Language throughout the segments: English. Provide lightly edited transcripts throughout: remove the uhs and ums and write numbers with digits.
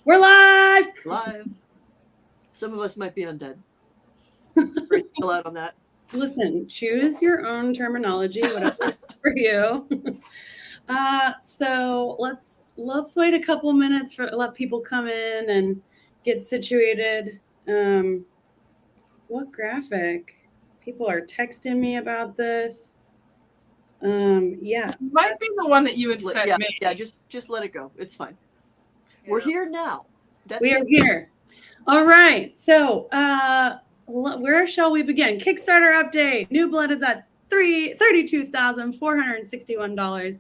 We're live. Live. Some of us might be undead. We're still out on that. Listen, choose your own terminology, whatever for you. So let's wait a couple minutes for let people come in and get situated. What graphic? People are texting me about this. Yeah, it might be the one that you had sent me. Yeah, just let it go. It's fine. Yeah. We're here now. We are here. All right. So where shall we begin? Kickstarter update. New Blood is at $32,461.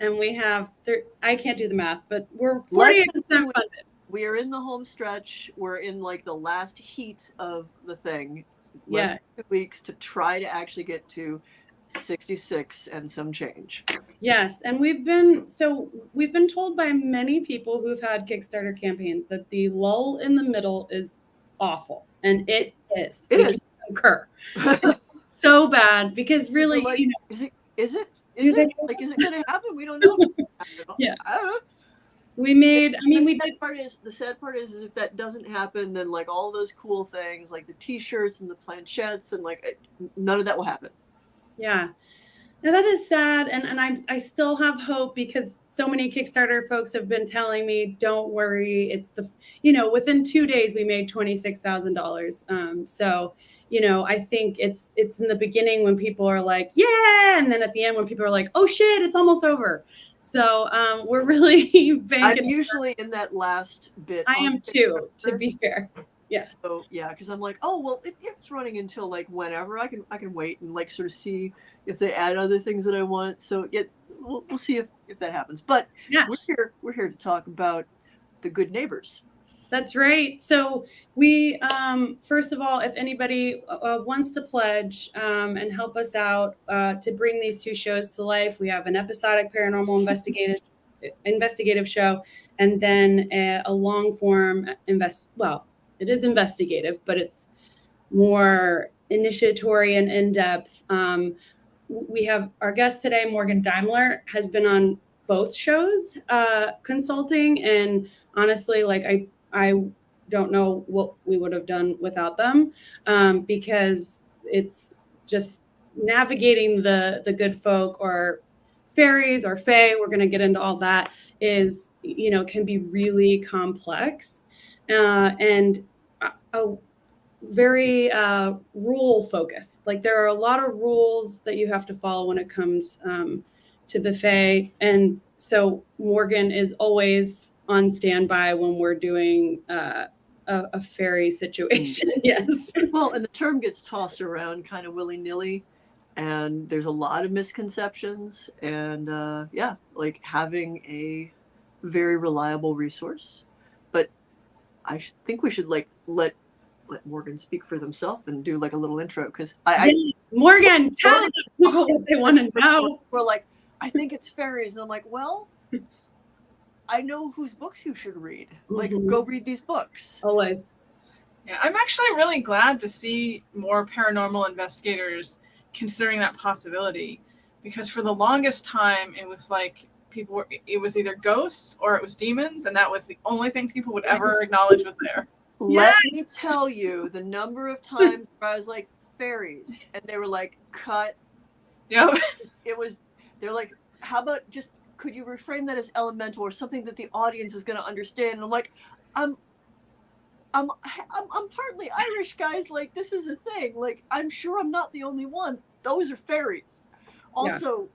And we have, I can't do the math, but we're 48% funded. We are in the home stretch. We're in like the last heat of the thing. Yes. Less than 2 weeks to try to actually get to 66 and some change. Yes. And we've been told by many people who've had Kickstarter campaigns that the lull in the middle is awful. And it is. It is. Concur. So bad because really, like, you know, is it going to happen? We don't know. Yeah. We made, the sad part is if that doesn't happen, then like all those cool things, like the t-shirts and the planchettes and like none of that will happen. Yeah. Now that is sad. And I still have hope because so many Kickstarter folks have been telling me, don't worry. It's within 2 days we made $26,000. So, I think it's in the beginning when people are like, yeah. And then at the end when people are like, oh shit, it's almost over. So we're really banking. I'm usually in that last bit. I am too, to be fair. Yes. So yeah, because I'm like, oh well, it's running until like whenever I can wait and like sort of see if they add other things that I want. So yeah, we'll see if that happens. But yeah, we're here to talk about the Good Neighbors. That's right. So we first of all, if anybody wants to pledge and help us out to bring these two shows to life, we have an episodic paranormal investigative show, and then a long form it is investigative, but it's more initiatory and in-depth. We have our guest today, Morgan Daimler, has been on both shows consulting. And honestly, like I don't know what we would have done without them because it's just navigating the good folk or fairies or fae. We're going to get into all that is, can be really complex. And very rule focused. Like there are a lot of rules that you have to follow when it comes to the fae. And so Morgan is always on standby when we're doing a fairy situation. Yes. Well, and the term gets tossed around kind of willy-nilly. And there's a lot of misconceptions. And like having a very reliable resource. But I think we should like let Morgan speak for themselves and do like a little intro because Morgan, tell people what they want to know. We're like, I think it's fairies, and I'm like, well, I know whose books you should read. Like, go read these books. Always. Yeah, I'm actually really glad to see more paranormal investigators considering that possibility, because for the longest time it was like it was either ghosts or it was demons, and that was the only thing people would ever acknowledge was there. Let me tell you the number of times where I was like, fairies, and they were like, cut. Yeah. They're like, how about just, could you reframe that as elemental or something that the audience is going to understand? And I'm like, I'm partly Irish, guys. Like, this is a thing. Like, I'm sure I'm not the only one. Those are fairies. Also,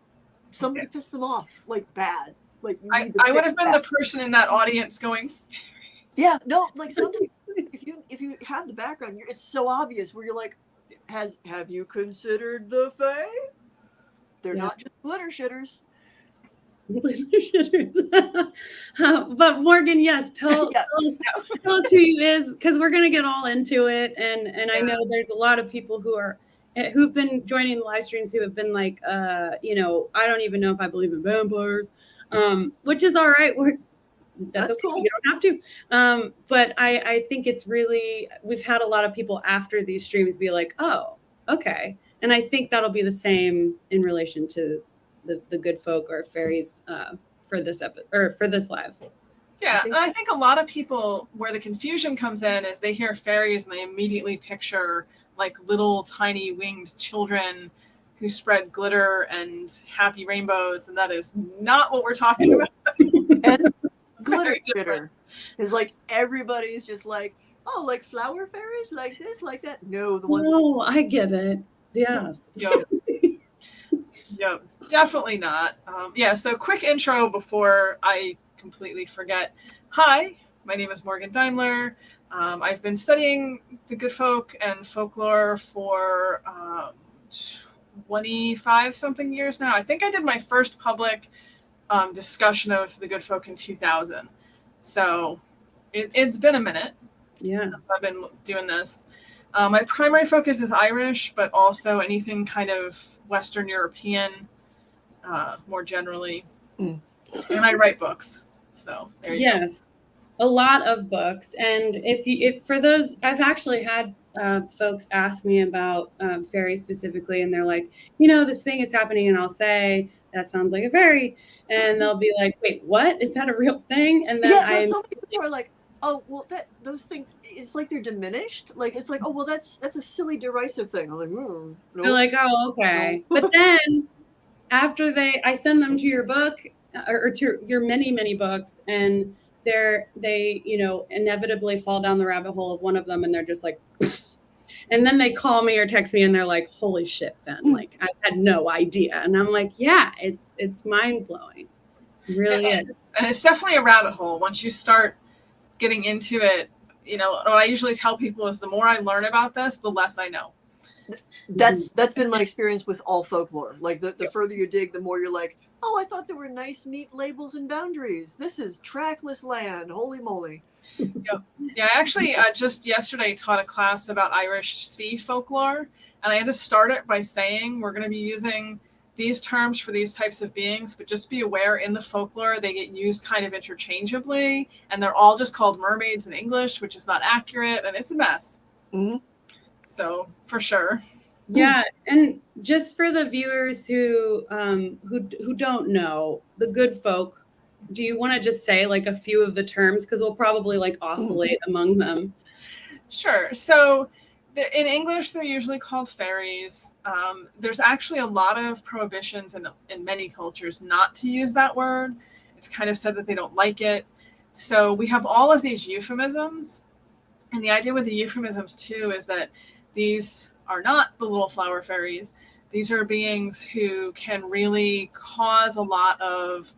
somebody pissed them off, like bad. Like I would have been the person in that audience going, fairies. Yeah, no, like sometimes if you have the background, it's so obvious where you're like, have you considered the fae? They're not just glitter shitters. But Morgan, yes, tell us who you is, because we're gonna get all into it, and I know there's a lot of people who've been joining the live streams who have been like, I don't even know if I believe in vampires, which is all right. That's okay. Cool. You don't have to. But I think it's really, we've had a lot of people after these streams be like, oh, okay. And I think that'll be the same in relation to the good folk or fairies for this episode or for this live. Yeah, and I think a lot of people, where the confusion comes in is they hear fairies and they immediately picture like little tiny winged children who spread glitter and happy rainbows, and that is not what we're talking about. And glitter is like everybody's just like, oh, like flower fairies, like this, like that. No, the ones. No, I get it. Yes. Yep, definitely not. Yeah, so quick intro before I completely forget. Hi, my name is Morgan Daimler. I've been studying the good folk and folklore for 25 something years now. I think I did my first public discussion of the good folk in 2000. So it's been a minute since I've been doing this. My primary focus is Irish, but also anything kind of Western European, more generally. And I write books. So there you go. Yes, a lot of books. And if for those, I've actually had folks ask me about fairies specifically, and they're like, this thing is happening, and I'll say, that sounds like a fairy. And they'll be like, wait, what? Is that a real thing? And then so many people are like, oh, well, those things, it's like they're diminished. Like, it's like, oh, well, that's a silly derisive thing. I'm like, no. They're like, oh, okay. No. But then after I send them to your book or to your many, many books, and they inevitably fall down the rabbit hole of one of them, and they're just like, and then they call me or text me and they're like, holy shit, Fen, like I had no idea. And I'm like, yeah, it's mind blowing. It really is. And it's definitely a rabbit hole. Once you start getting into it, what I usually tell people is the more I learn about this, the less I know. That's been my experience with all folklore. Like the further you dig, the more you're like, oh, I thought there were nice, neat labels and boundaries. This is trackless land. Holy moly. Yeah, I actually just yesterday taught a class about Irish sea folklore, and I had to start it by saying we're going to be using these terms for these types of beings, but just be aware in the folklore they get used kind of interchangeably, and they're all just called mermaids in English, which is not accurate, and it's a mess. Mm-hmm. So for sure. Yeah, and just for the viewers who don't know the good folk, do you want to just say like a few of the terms, because we'll probably like oscillate among them? Sure. So in English, they're usually called fairies. There's actually a lot of prohibitions in many cultures not to use that word. It's kind of said that they don't like it. So we have all of these euphemisms. And the idea with the euphemisms, too, is that these are not the little flower fairies. These are beings who can really cause a lot of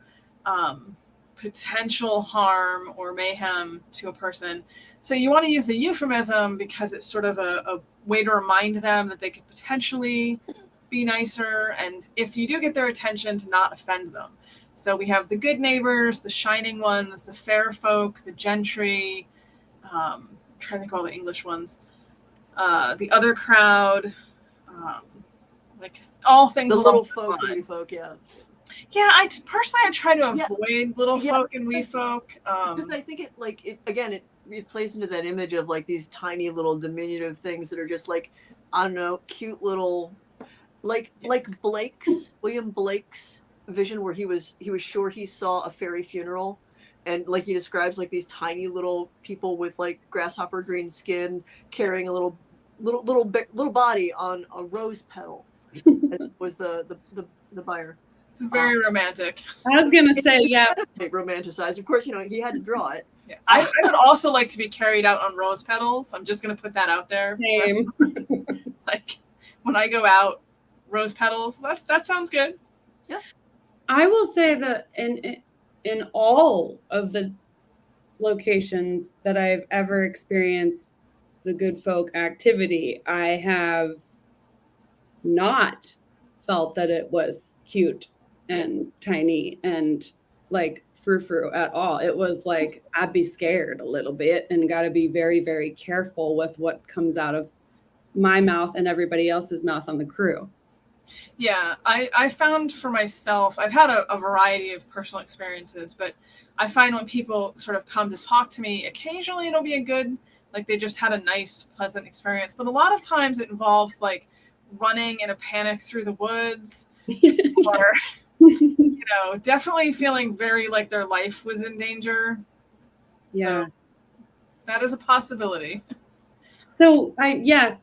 potential harm or mayhem to a person. So you want to use the euphemism because it's sort of a way to remind them that they could potentially be nicer. And if you do get their attention, to not offend them. So we have the good neighbors, the shining ones, the fair folk, the gentry. I'm trying to think of all the English ones. The other crowd, like all things. The little folk and wee folk, yeah. Yeah, I try to avoid little folk and wee folk. Because I think it plays into that image of like these tiny little diminutive things that are just like, I don't know, cute little, like William Blake's vision where he was sure he saw a fairy funeral. And like he describes like these tiny little people with like grasshopper green skin carrying a little body on a rose petal. Was the buyer. It's very romantic. I was gonna say, yeah. Romanticized. Of course, he had to draw it. Yeah. I would also like to be carried out on rose petals. I'm just gonna put that out there. Same. Like when I go out, rose petals. That sounds good. Yeah. I will say that in all of the locations that I've ever experienced the good folk activity, I have not felt that it was cute and tiny and like frou-frou at all. It was like, I'd be scared a little bit and got to be very, very careful with what comes out of my mouth and everybody else's mouth on the crew. Yeah, I found for myself, I've had a variety of personal experiences, but I find when people sort of come to talk to me, occasionally it'll be a good, like they just had a nice, pleasant experience. But a lot of times it involves like running in a panic through the woods or, definitely feeling very like their life was in danger. Yeah. So that is a possibility. So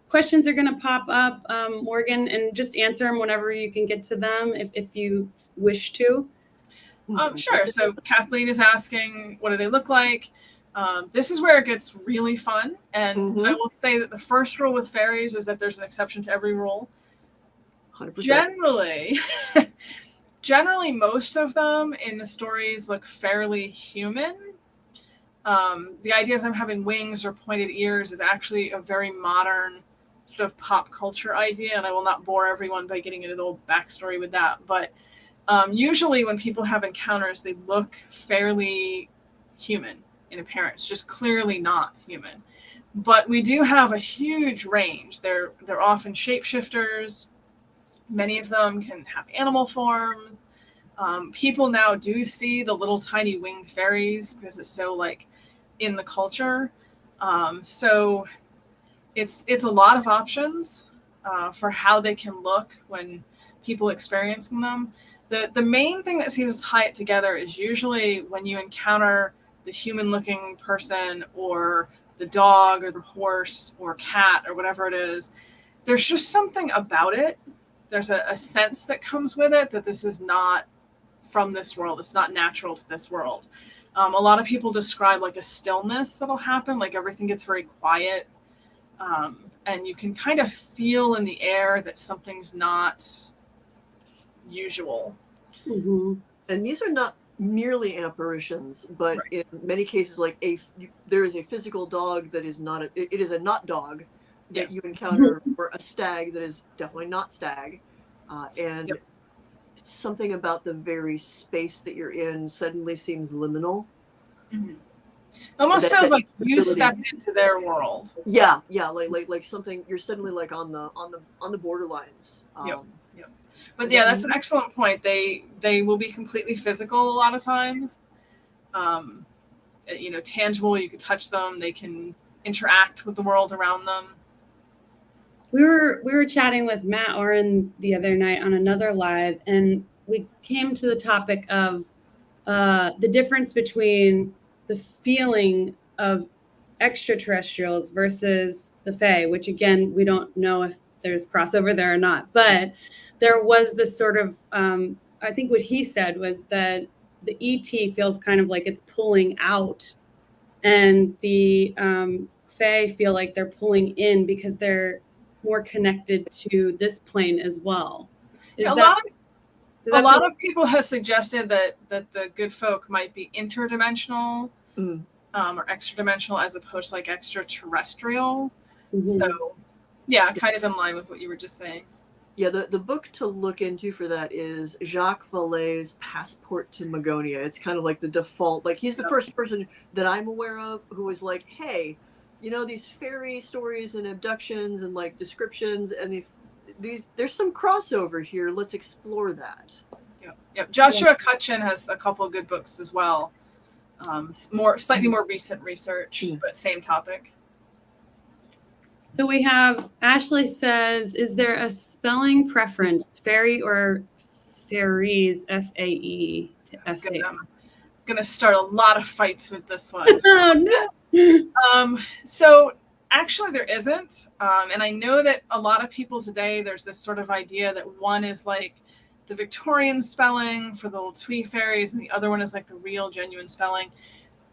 questions are going to pop up, Morgan, and just answer them whenever you can get to them if you wish to. Sure. So Kathleen is asking, what do they look like? This is where it gets really fun. And I will say that the first rule with fairies is that there's an exception to every rule. 100%. Generally, most of them in the stories look fairly human. The idea of them having wings or pointed ears is actually a very modern sort of pop culture idea, and I will not bore everyone by getting into the old backstory with that. But usually when people have encounters, they look fairly human in appearance, just clearly not human. But we do have a huge range. They're often shapeshifters. Many of them can have animal forms. People now do see the little tiny winged fairies because it's so like in the culture. So it's a lot of options for how they can look when people experiencing them. The main thing that seems to tie it together is usually when you encounter the human looking person or the dog or the horse or cat or whatever it is, there's just something about it. There's a sense that comes with it that this is not from this world. It's not natural to this world. A lot of people describe like a stillness that'll happen, like everything gets very quiet. And you can kind of feel in the air that something's not usual. Mm-hmm. And these are not merely apparitions, but in many cases, like there is a physical dog that is not it is a not dog that you encounter, or a stag that is definitely not stag, and something about the very space that you're in suddenly seems liminal. Mm-hmm. Almost feels like you stepped into their world. Yeah, like something, you're suddenly like on the borderlines. But yeah, that's an excellent point. They will be completely physical a lot of times. Tangible. You can touch them. They can interact with the world around them. We were chatting with Matt Oren the other night on another live, and we came to the topic of the difference between the feeling of extraterrestrials versus the Fae, which again, we don't know if there's crossover there or not, but there was this sort of, I think what he said was that the ET feels kind of like it's pulling out, and the Fae feel like they're pulling in because they're more connected to this plane as well. A lot of people have suggested that the good folk might be interdimensional or extra-dimensional as opposed to like extraterrestrial. Mm-hmm. So yeah, kind of in line with what you were just saying. Yeah, the book to look into for that is Jacques Vallée's Passport to Magonia. It's kind of like the default, like he's the first person that I'm aware of who was like, hey, these fairy stories and abductions and like descriptions and there's some crossover here. Let's explore that. Yep. Joshua Cutchin has a couple of good books as well. Slightly more recent research, but same topic. So we have Ashley says, is there a spelling preference, fairy or fairies, F-A-E to F-A-E? I'm gonna start a lot of fights with this one. Oh no. So actually there isn't. And I know that a lot of people today, there's this sort of idea that one is like the Victorian spelling for the little twee fairies, and the other one is like the real genuine spelling.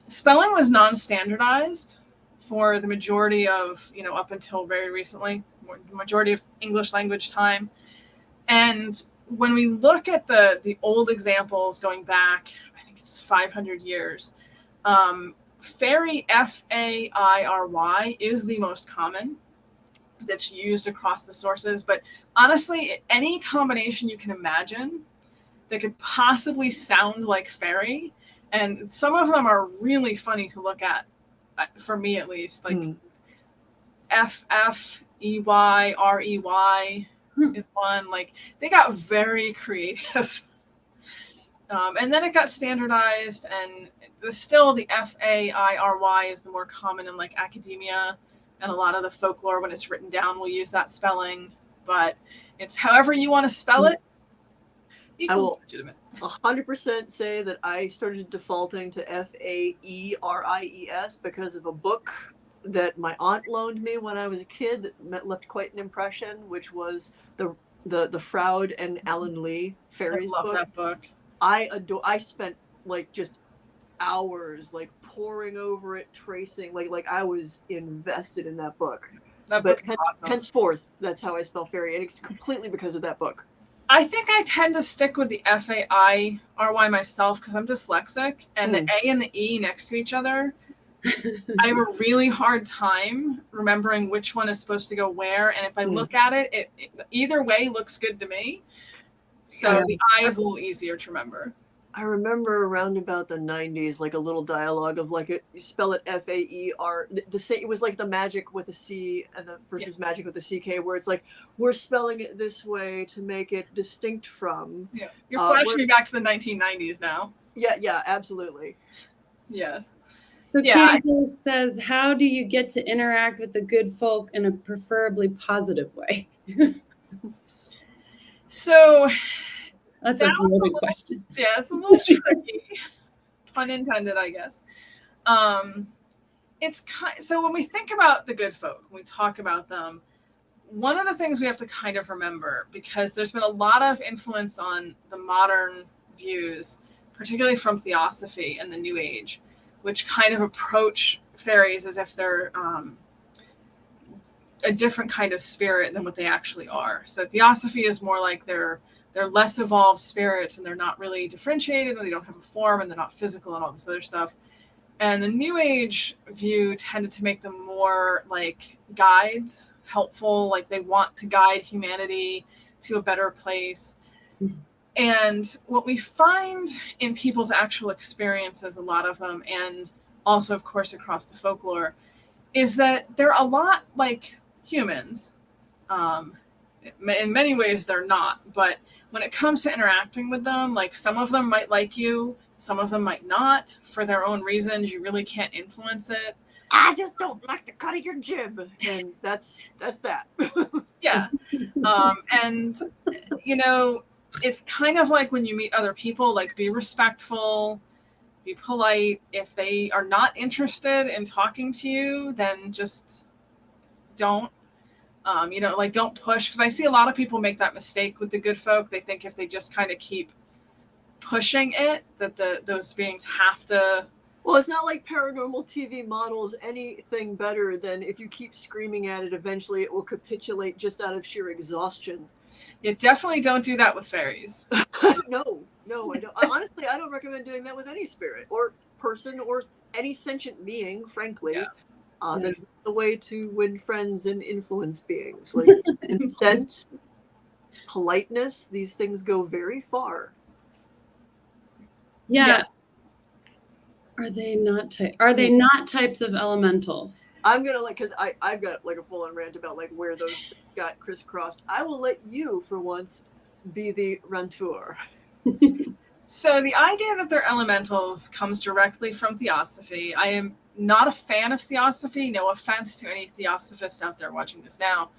Spelling was non-standardized for the majority of, up until very recently, majority of English language time. And when we look at the old examples going back, I think it's 500 years, fairy, F-A-I-R-Y, is the most common that's used across the sources. But honestly, any combination you can imagine that could possibly sound like fairy, and some of them are really funny to look at, for me at least, like F-F-E-Y-R-E-Y is one. Like, they got very creative. And then it got standardized, and still the F-A-I-R-Y is the more common in like academia, and a lot of the folklore, when it's written down, will use that spelling. But it's however you want to spell it. I will legitimate. 100% say that I started defaulting to Fairies because of a book that my aunt loaned me when I was a kid that left quite an impression, which was the Froud and Alan Lee fairies I love book. that book. I spent like just hours like poring over it, tracing, like I was invested in that book. That But book is awesome. henceforth, that's how I spell fairy, and it's completely because of that book. I think I tend to stick with the Fairy myself because I'm dyslexic, and the A and the E next to each other, I have a really hard time remembering which one is supposed to go where. And if I look at it, it either way looks good to me. So the I is a little easier to remember. I remember around about the 90s, like a little dialogue of like you spell it Faer. It was like the magic with a C and the versus magic with a CK, where it's like we're spelling it this way to make it distinct from. Yeah, you're flashing me back to the 1990s now. Yeah, absolutely. Yes. So Candace says, how do you get to interact with the good folk in a preferably positive way? So that's a loaded question. Yeah, it's a little tricky. Pun intended, I guess. So when we think about the good folk, when we talk about them, one of the things we have to kind of remember, because there's been a lot of influence on the modern views, particularly from Theosophy and the New Age, which kind of approach fairies as if they're a different kind of spirit than what they actually are. So Theosophy is more like they're less evolved spirits, and they're not really differentiated, and they don't have a form, and they're not physical, and all this other stuff. And the New Age view tended to make them more like guides, helpful, like they want to guide humanity to a better place. Mm-hmm. And what we find in people's actual experiences, a lot of them, and also, of course, across the folklore, is that they're a lot like humans. In many ways, they're not. But when it comes to interacting with them, like some of them might like you, some of them might not, for their own reasons. You really can't influence it. I just don't like the cut of your jib, and that's that. Yeah, and you know, it's kind of like when you meet other people, like be respectful, be polite. If they are not interested in talking to you, then just don't. Like don't push, because I see a lot of people make that mistake with the good folk. They think if they just kind of keep pushing it, that those beings have to. Well, it's not like paranormal TV models anything better than if you keep screaming at it, eventually it will capitulate just out of sheer exhaustion. You definitely don't do that with fairies. No, I don't. Honestly, I don't recommend doing that with any spirit or person or any sentient being, frankly. Yeah. That's the way to win friends and influence beings. Like sense, politeness, these things go very far. Yeah. Are they not types of elementals? I'm gonna because I've got like a full-on rant about like where those got crisscrossed. I will let you for once be the ranteur. So the idea that they're elementals comes directly from Theosophy. I am not a fan of Theosophy. No offense to any Theosophists out there watching this now.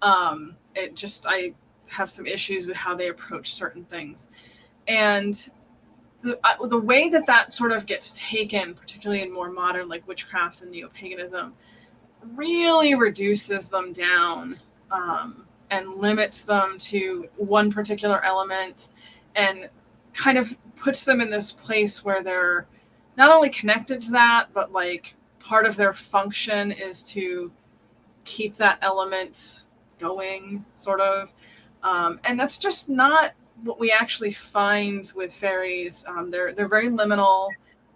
I have some issues with how they approach certain things. And the way that sort of gets taken, particularly in more modern, like witchcraft and neopaganism, really reduces them down and limits them to one particular element, and kind of puts them in this place where they're not only connected to that, but like part of their function is to keep that element going, sort of. And that's just not what we actually find with fairies. They're very liminal.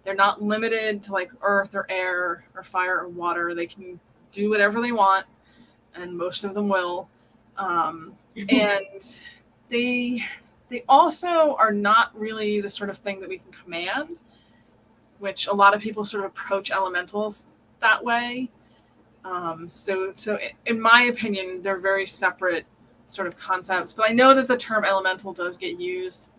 They're not limited to like earth or air or fire or water. They can do whatever they want, and most of them will. And they also are not really the sort of thing that we can command, which a lot of people sort of approach elementals that way. So in my opinion, they're very separate sort of concepts. But I know that the term elemental does get used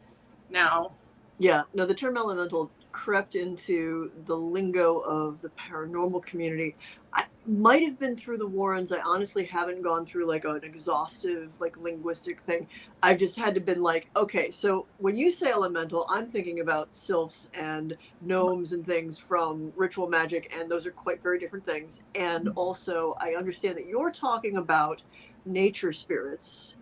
now. Yeah, no, the term elemental crept into the lingo of the paranormal community. might have been through the Warrens. I honestly haven't gone through like an exhaustive like linguistic thing. I've just had to been like, okay, so when you say elemental, I'm thinking about sylphs and gnomes and things from ritual magic, and those are quite very different things. And also I understand that you're talking about nature spirits,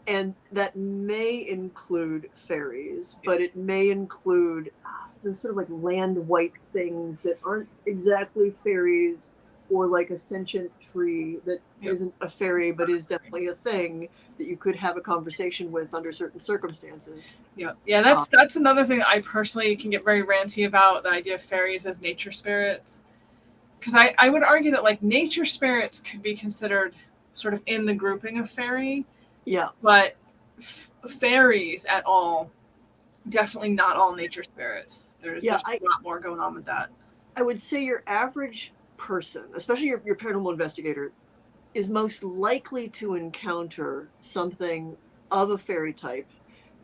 and that may include fairies, but it may include sort of like land white things that aren't exactly fairies, or like a sentient tree that isn't a fairy but is definitely a thing that you could have a conversation with under certain circumstances. Yeah, that's another thing that I personally can get very ranty about, the idea of fairies as nature spirits. Because I would argue that like nature spirits could be considered sort of in the grouping of fairy. Yeah. But fairies at all, definitely not all nature spirits. There's a lot more going on with that. I would say your average person, especially your paranormal investigator, is most likely to encounter something of a fairy type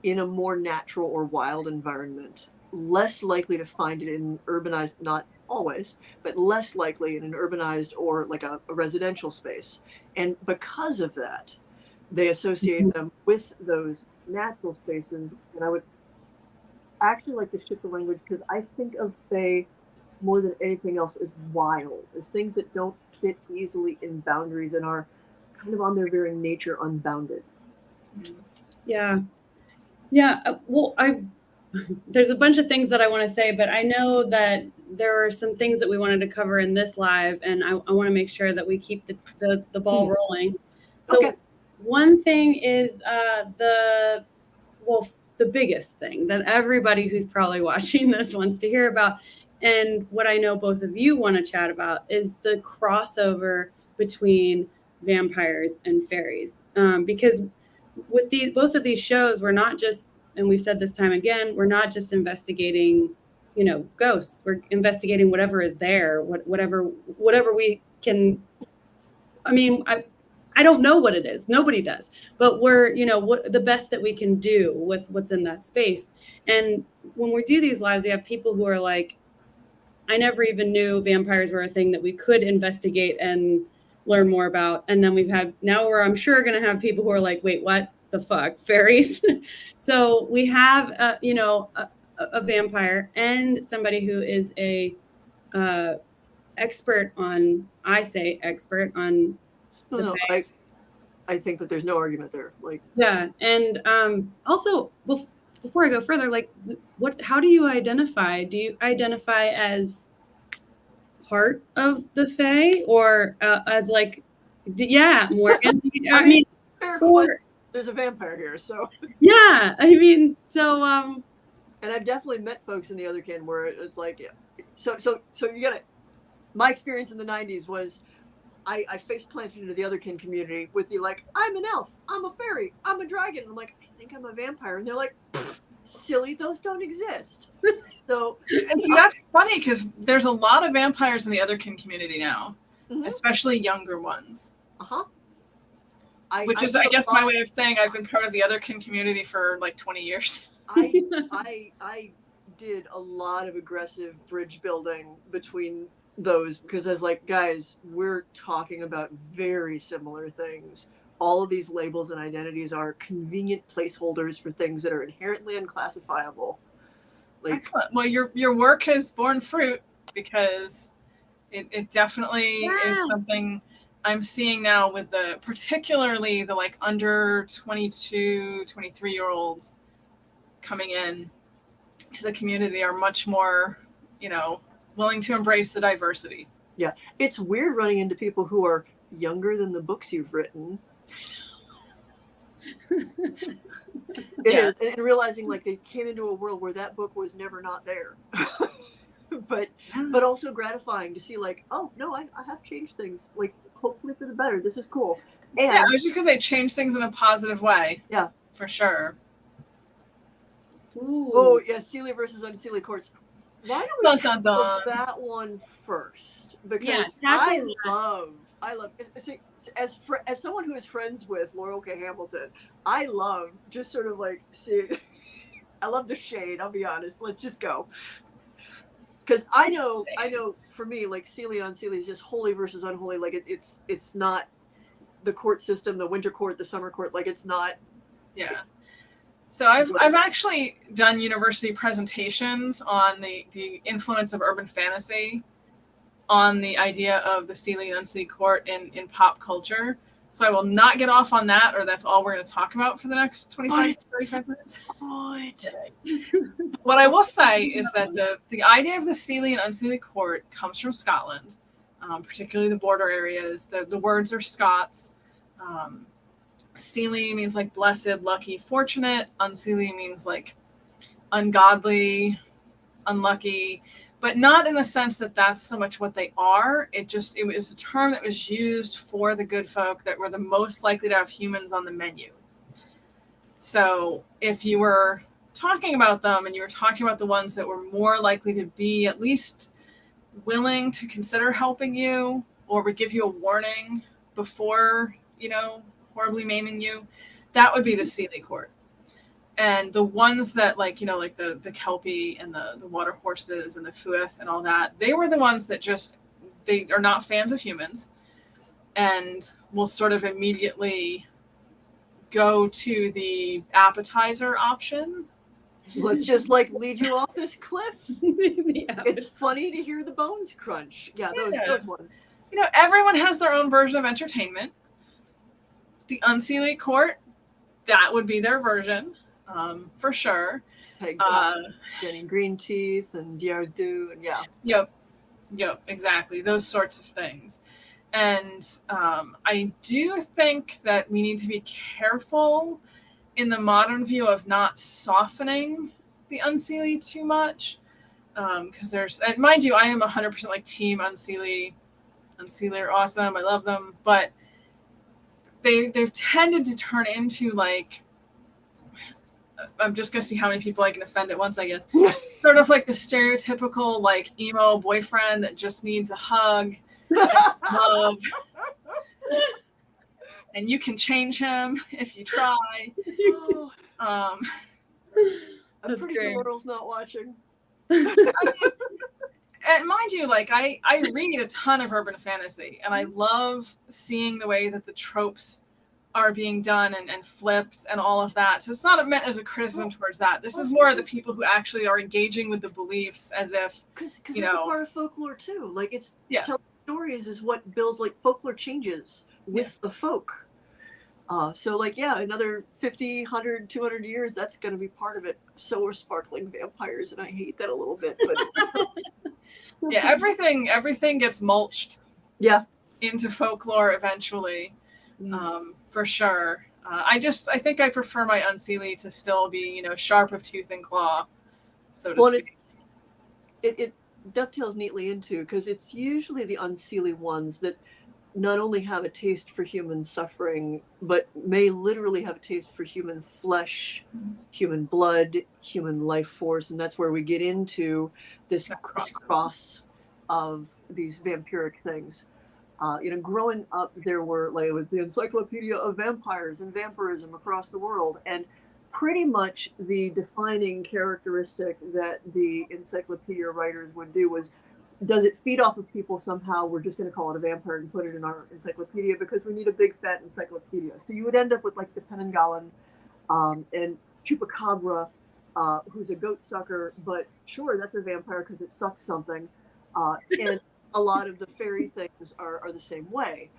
in a more natural or wild environment, less likely to find it in urbanized, not always, but less likely in an urbanized or like a residential space. And because of that, they associate them with those natural spaces. And I would actually like to shift the language, because I think of fae more than anything else as wild, as things that don't fit easily in boundaries and are kind of on their very nature unbounded. Yeah. Well, there's a bunch of things that I want to say, but I know that there are some things that we wanted to cover in this live, and I want to make sure that we keep the ball rolling. So okay. One thing is the biggest thing that everybody who's probably watching this wants to hear about, and what I know both of you want to chat about, is the crossover between vampires and fairies. Because with both of these shows, we're not just, and we've said this time again, we're not just investigating, ghosts. We're investigating whatever is there, whatever we can. I mean, I don't know what it is. Nobody does. But we're, what the best that we can do with what's in that space. And when we do these lives, we have people who are like, I never even knew vampires were a thing that we could investigate and learn more about. And then I'm sure going to have people who are like, wait, what the fuck? Fairies? So we have, a vampire and somebody who is a expert on No, I think that there's no argument there. Like, yeah, and also before I go further, like, how do you identify? Do you identify as part of the Fae, or as like, Morgan? I mean, there's a vampire here, so yeah. I mean, so and I've definitely met folks in the other kin where it's like, yeah. So you get it. My experience in the 90s was I face planted into the other kin community with the like, I'm an elf, I'm a fairy, I'm a dragon. And I'm like, I think I'm a vampire. And they're like, silly, those don't exist. So, and see, that's funny, because there's a lot of vampires in the other kin community now, especially younger ones. Which is, I guess, my way of saying I've been part of the other kin community for like 20 years. I did a lot of aggressive bridge building between those, because I was like, guys, we're talking about very similar things. All of these labels and identities are convenient placeholders for things that are inherently unclassifiable. Like, excellent. Well, your work has borne fruit, because it definitely is something I'm seeing now with particularly the like under 22, 23-year-olds coming in to the community are much more, willing to embrace the diversity. Yeah. It's weird running into people who are younger than the books you've written. It is. And realizing like they came into a world where that book was never not there. but also gratifying to see like, oh no, I have changed things, like hopefully for the better. This is cool. And I was just gonna say, change things in a positive way. Yeah, for sure. Ooh. Oh yeah, Celia versus Unseelie Courts. Why don't we talk that one first? Because I love see, as someone who is friends with Laurel K. Hamilton, I love just sort of like see I love the shade, I'll be honest. Let's just go. Because I know for me, like Seelie on Seelie is just holy versus unholy. Like it's not the court system, the winter court, the summer court. Like it's not. Yeah. So I've actually done university presentations on the influence of urban fantasy on the idea of the Seelie and Unseelie court in pop culture. So I will not get off on that, or that's all we're going to talk about for the next 25 to 35 minutes. What I will say is that the idea of the Seelie and Unseelie court comes from Scotland, particularly the border areas. The words are Scots. Seelie means like blessed, lucky, fortunate. Unseelie means like ungodly, unlucky, but not in the sense that that's so much what they are. It was a term that was used for the good folk that were the most likely to have humans on the menu. So if you were talking about them and you were talking about the ones that were more likely to be at least willing to consider helping you or would give you a warning before, horribly maiming you, that would be the Seelie court. And the ones that like the Kelpie and the water horses and the Fuith and all that, they were the ones that they are not fans of humans and will sort of immediately go to the appetizer option. Let's just lead you off this cliff. It's funny to hear the bones crunch. Yeah, those ones. Everyone has their own version of entertainment. The Unseelie court, that would be their version, for sure. Getting green teeth and Diardu and yeah. Yep, exactly. Those sorts of things. And I do think that we need to be careful in the modern view of not softening the Unseelie too much. Because and mind you, I am 100% like team Unseelie. Unseelie are awesome. I love them. But they've tended to turn into like, I'm just going to see how many people I can offend at once, I guess. Sort of like the stereotypical like emo boyfriend that just needs a hug and love. And you can change him if you try. I'm pretty sure Laurel's not watching. And mind you, like I read a ton of urban fantasy, and I love seeing the way that the tropes are being done and flipped and all of that. So it's not meant as a criticism towards that. This is more the people who actually are engaging with the beliefs as if because it's a part of folklore too. Like telling stories is what builds folklore changes with the folk. So another 50, 100, 200 years, that's going to be part of it. So are sparkling vampires, and I hate that a little bit. But yeah, everything gets mulched. Yeah, into folklore eventually, for sure. I think I prefer my Unseelie to still be, sharp of tooth and claw, so to speak. It dovetails neatly into, because it's usually the Unseelie ones that not only have a taste for human suffering, but may literally have a taste for human flesh, human blood, human life force. And that's where we get into this cross of these vampiric things. Growing up, there were with the Encyclopedia of Vampires and Vampirism across the world. And pretty much the defining characteristic that the encyclopedia writers would do was, does it feed off of people somehow? We're just going to call it a vampire and put it in our encyclopedia because we need a big fat encyclopedia. So you would end up with the Penanggalan and Chupacabra, who's a goat sucker, but sure, that's a vampire because it sucks something. And a lot of the fairy things are the same way.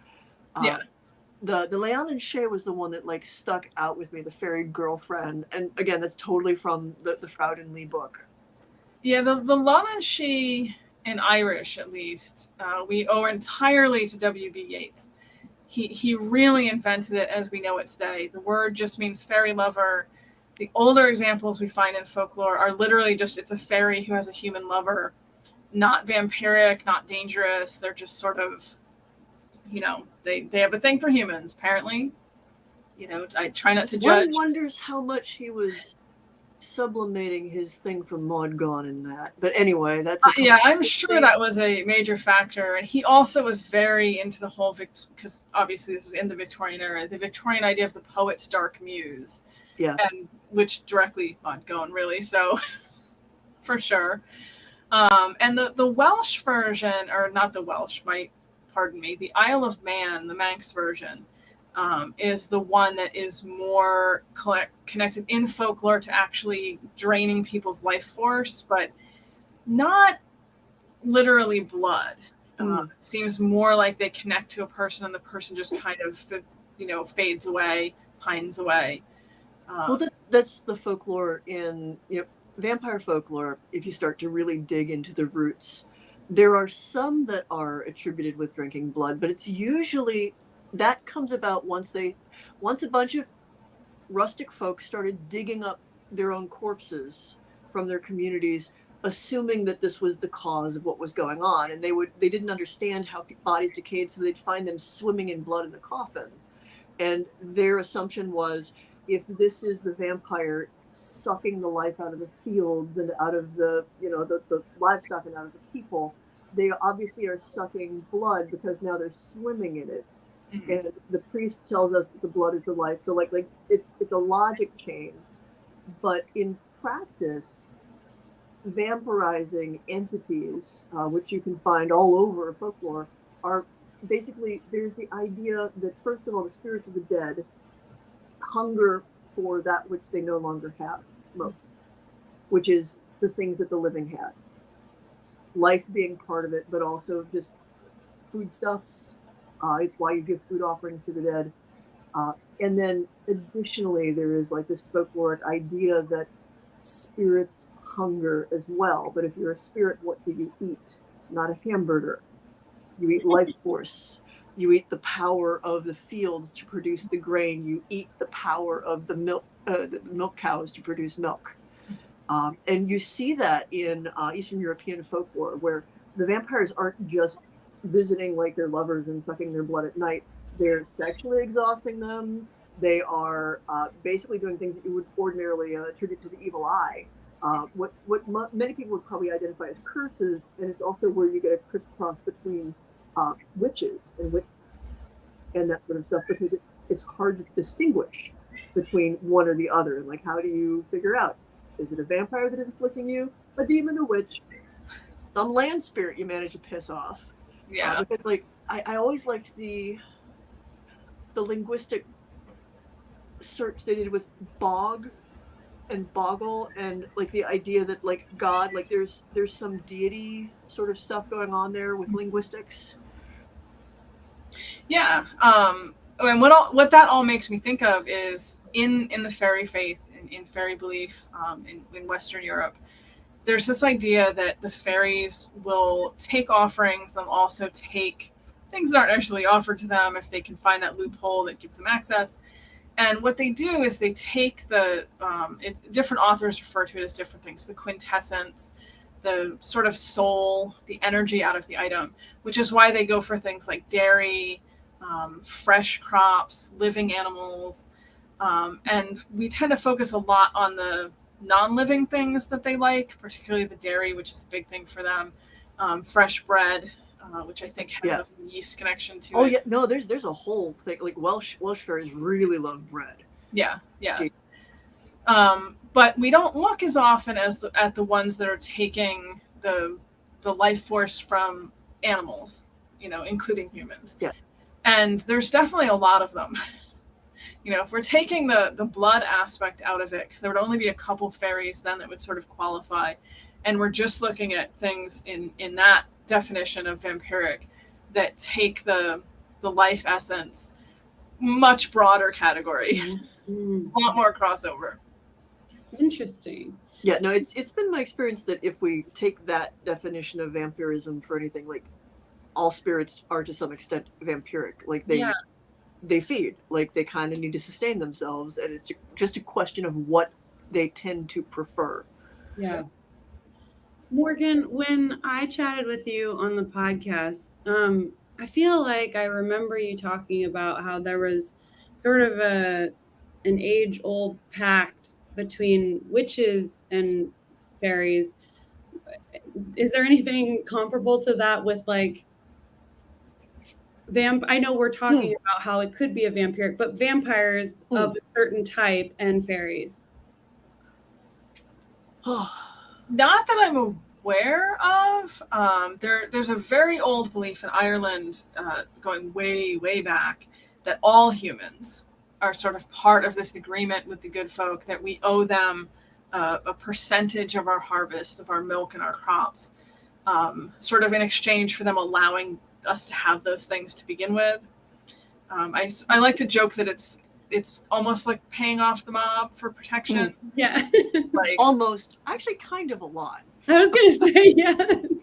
The Leon and Shay was the one that stuck out with me, the fairy girlfriend. And again, that's totally from the Frouden Lee book. Yeah, the Leon and Shay, in Irish at least, we owe entirely to W.B. Yeats. He really invented it as we know it today. The word just means fairy lover. The older examples we find in folklore are literally just, it's a fairy who has a human lover. Not vampiric, not dangerous. They're just sort of, they have a thing for humans, apparently. I try not to judge. One wonders how much he was sublimating his thing from Maud Gonne in that. But anyway, that's I'm sure that was a major factor. And he also was very into the whole, because obviously this was in the Victorian era, the Victorian idea of the poet's dark muse. Yeah. And which directly Maud Gonne, really. So, for sure. And the Welsh version, or not the Welsh, pardon me, the Isle of Man, the Manx version, is the one that is more connected in folklore to actually draining people's life force, but not literally blood. It seems more like they connect to a person and the person just kind of, fades away, pines away. Well, that's the folklore in, vampire folklore. If you start to really dig into the roots, there are some that are attributed with drinking blood, but it's usually that comes about once a bunch of rustic folks started digging up their own corpses from their communities, assuming that this was the cause of what was going on, and they didn't understand how bodies decayed, so they'd find them swimming in blood in the coffin, and their assumption was, if this is the vampire sucking the life out of the fields and out of the livestock and out of the people, they obviously are sucking blood because now they're swimming in it. Mm-hmm. And the priest tells us that the blood is the life. So like it's a logic chain, but in practice, vampirizing entities, which you can find all over folklore, are basically, there's the idea that, first of all, the spirits of the dead hunger for that which they no longer have most, which is the things that the living had. Life being part of it, but also just foodstuffs. It's why you give food offerings to the dead. And then additionally, there is like this folkloric idea that spirits hunger as well. But if you're a spirit, what do you eat? Not a hamburger. You eat life force. You eat the power of the fields to produce the grain. You eat the power of the milk cows to produce milk. And you see that in Eastern European folklore, where the vampires aren't just visiting like their lovers and sucking their blood at night. They're sexually exhausting them. They are basically doing things that you would ordinarily attribute to the evil eye. What many people would probably identify as curses, and it's also where you get a crisscross between witches and that sort of stuff, because it's hard to distinguish between one or the other. And like, how do you figure out, is it a vampire that is afflicting you, a demon, a witch, some land spirit you manage to piss off? Yeah, because like I always liked the linguistic search they did with bog and boggle, and like the idea that like God, like there's some deity sort of stuff going on there with linguistics. Yeah, and what that all makes me think of is in the fairy faith, in fairy belief, in Western Europe, there's this idea that the fairies will take offerings. They'll also take things that aren't actually offered to them if they can find that loophole that gives them access. And what they do is they take different authors refer to it as different things, the quintessence, the sort of soul, the energy out of the item, which is why they go for things like dairy, fresh crops, living animals. And we tend to focus a lot on the non-living things that they like, particularly the dairy, which is a big thing for them. Fresh bread, which I think has a yeast connection to it. Oh yeah, no, there's a whole thing, like Welsh fairies really love bread. Yeah. But we don't look as often at the ones that are taking the life force from animals, including humans. Yeah. And there's definitely a lot of them. If we're taking the blood aspect out of it, because there would only be a couple fairies then that would sort of qualify, and we're just looking at things in that definition of vampiric that take the life essence, much broader category, a lot more crossover. Interesting. Yeah, no, it's been my experience that if we take that definition of vampirism for anything, like all spirits are to some extent vampiric. Like they feed, like they kind of need to sustain themselves, and it's just a question of what they tend to prefer. Yeah. Morgan, when I chatted with you on the podcast, I feel like I remember you talking about how there was sort of an age-old pact between witches and fairies. Is there anything comparable to that with like I know we're talking about how it could be a vampiric, but vampires of a certain type and fairies? Not that I'm aware of. There's a very old belief in Ireland, going way, way back, that all humans are sort of part of this agreement with the good folk, that we owe them a percentage of our harvest, of our milk and our crops, sort of in exchange for them allowing us to have those things to begin with. I like to joke that it's almost like paying off the mob for protection. Yeah. Like, Almost, actually, kind of a lot. I was gonna say, yeah.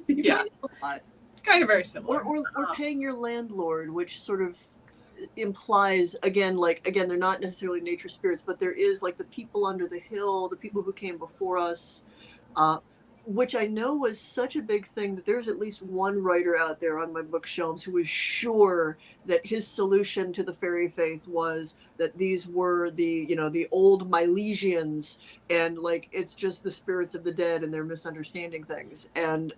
yeah, A lot. kind of very similar. Or paying your landlord, which sort of implies, again, they're not necessarily nature spirits, but there is like the people under the hill, the people who came before us, which I know was such a big thing that there's at least one writer out there on my bookshelves who was sure that his solution to the fairy faith was that these were the old Milesians, and like it's just the spirits of the dead and they're misunderstanding things. And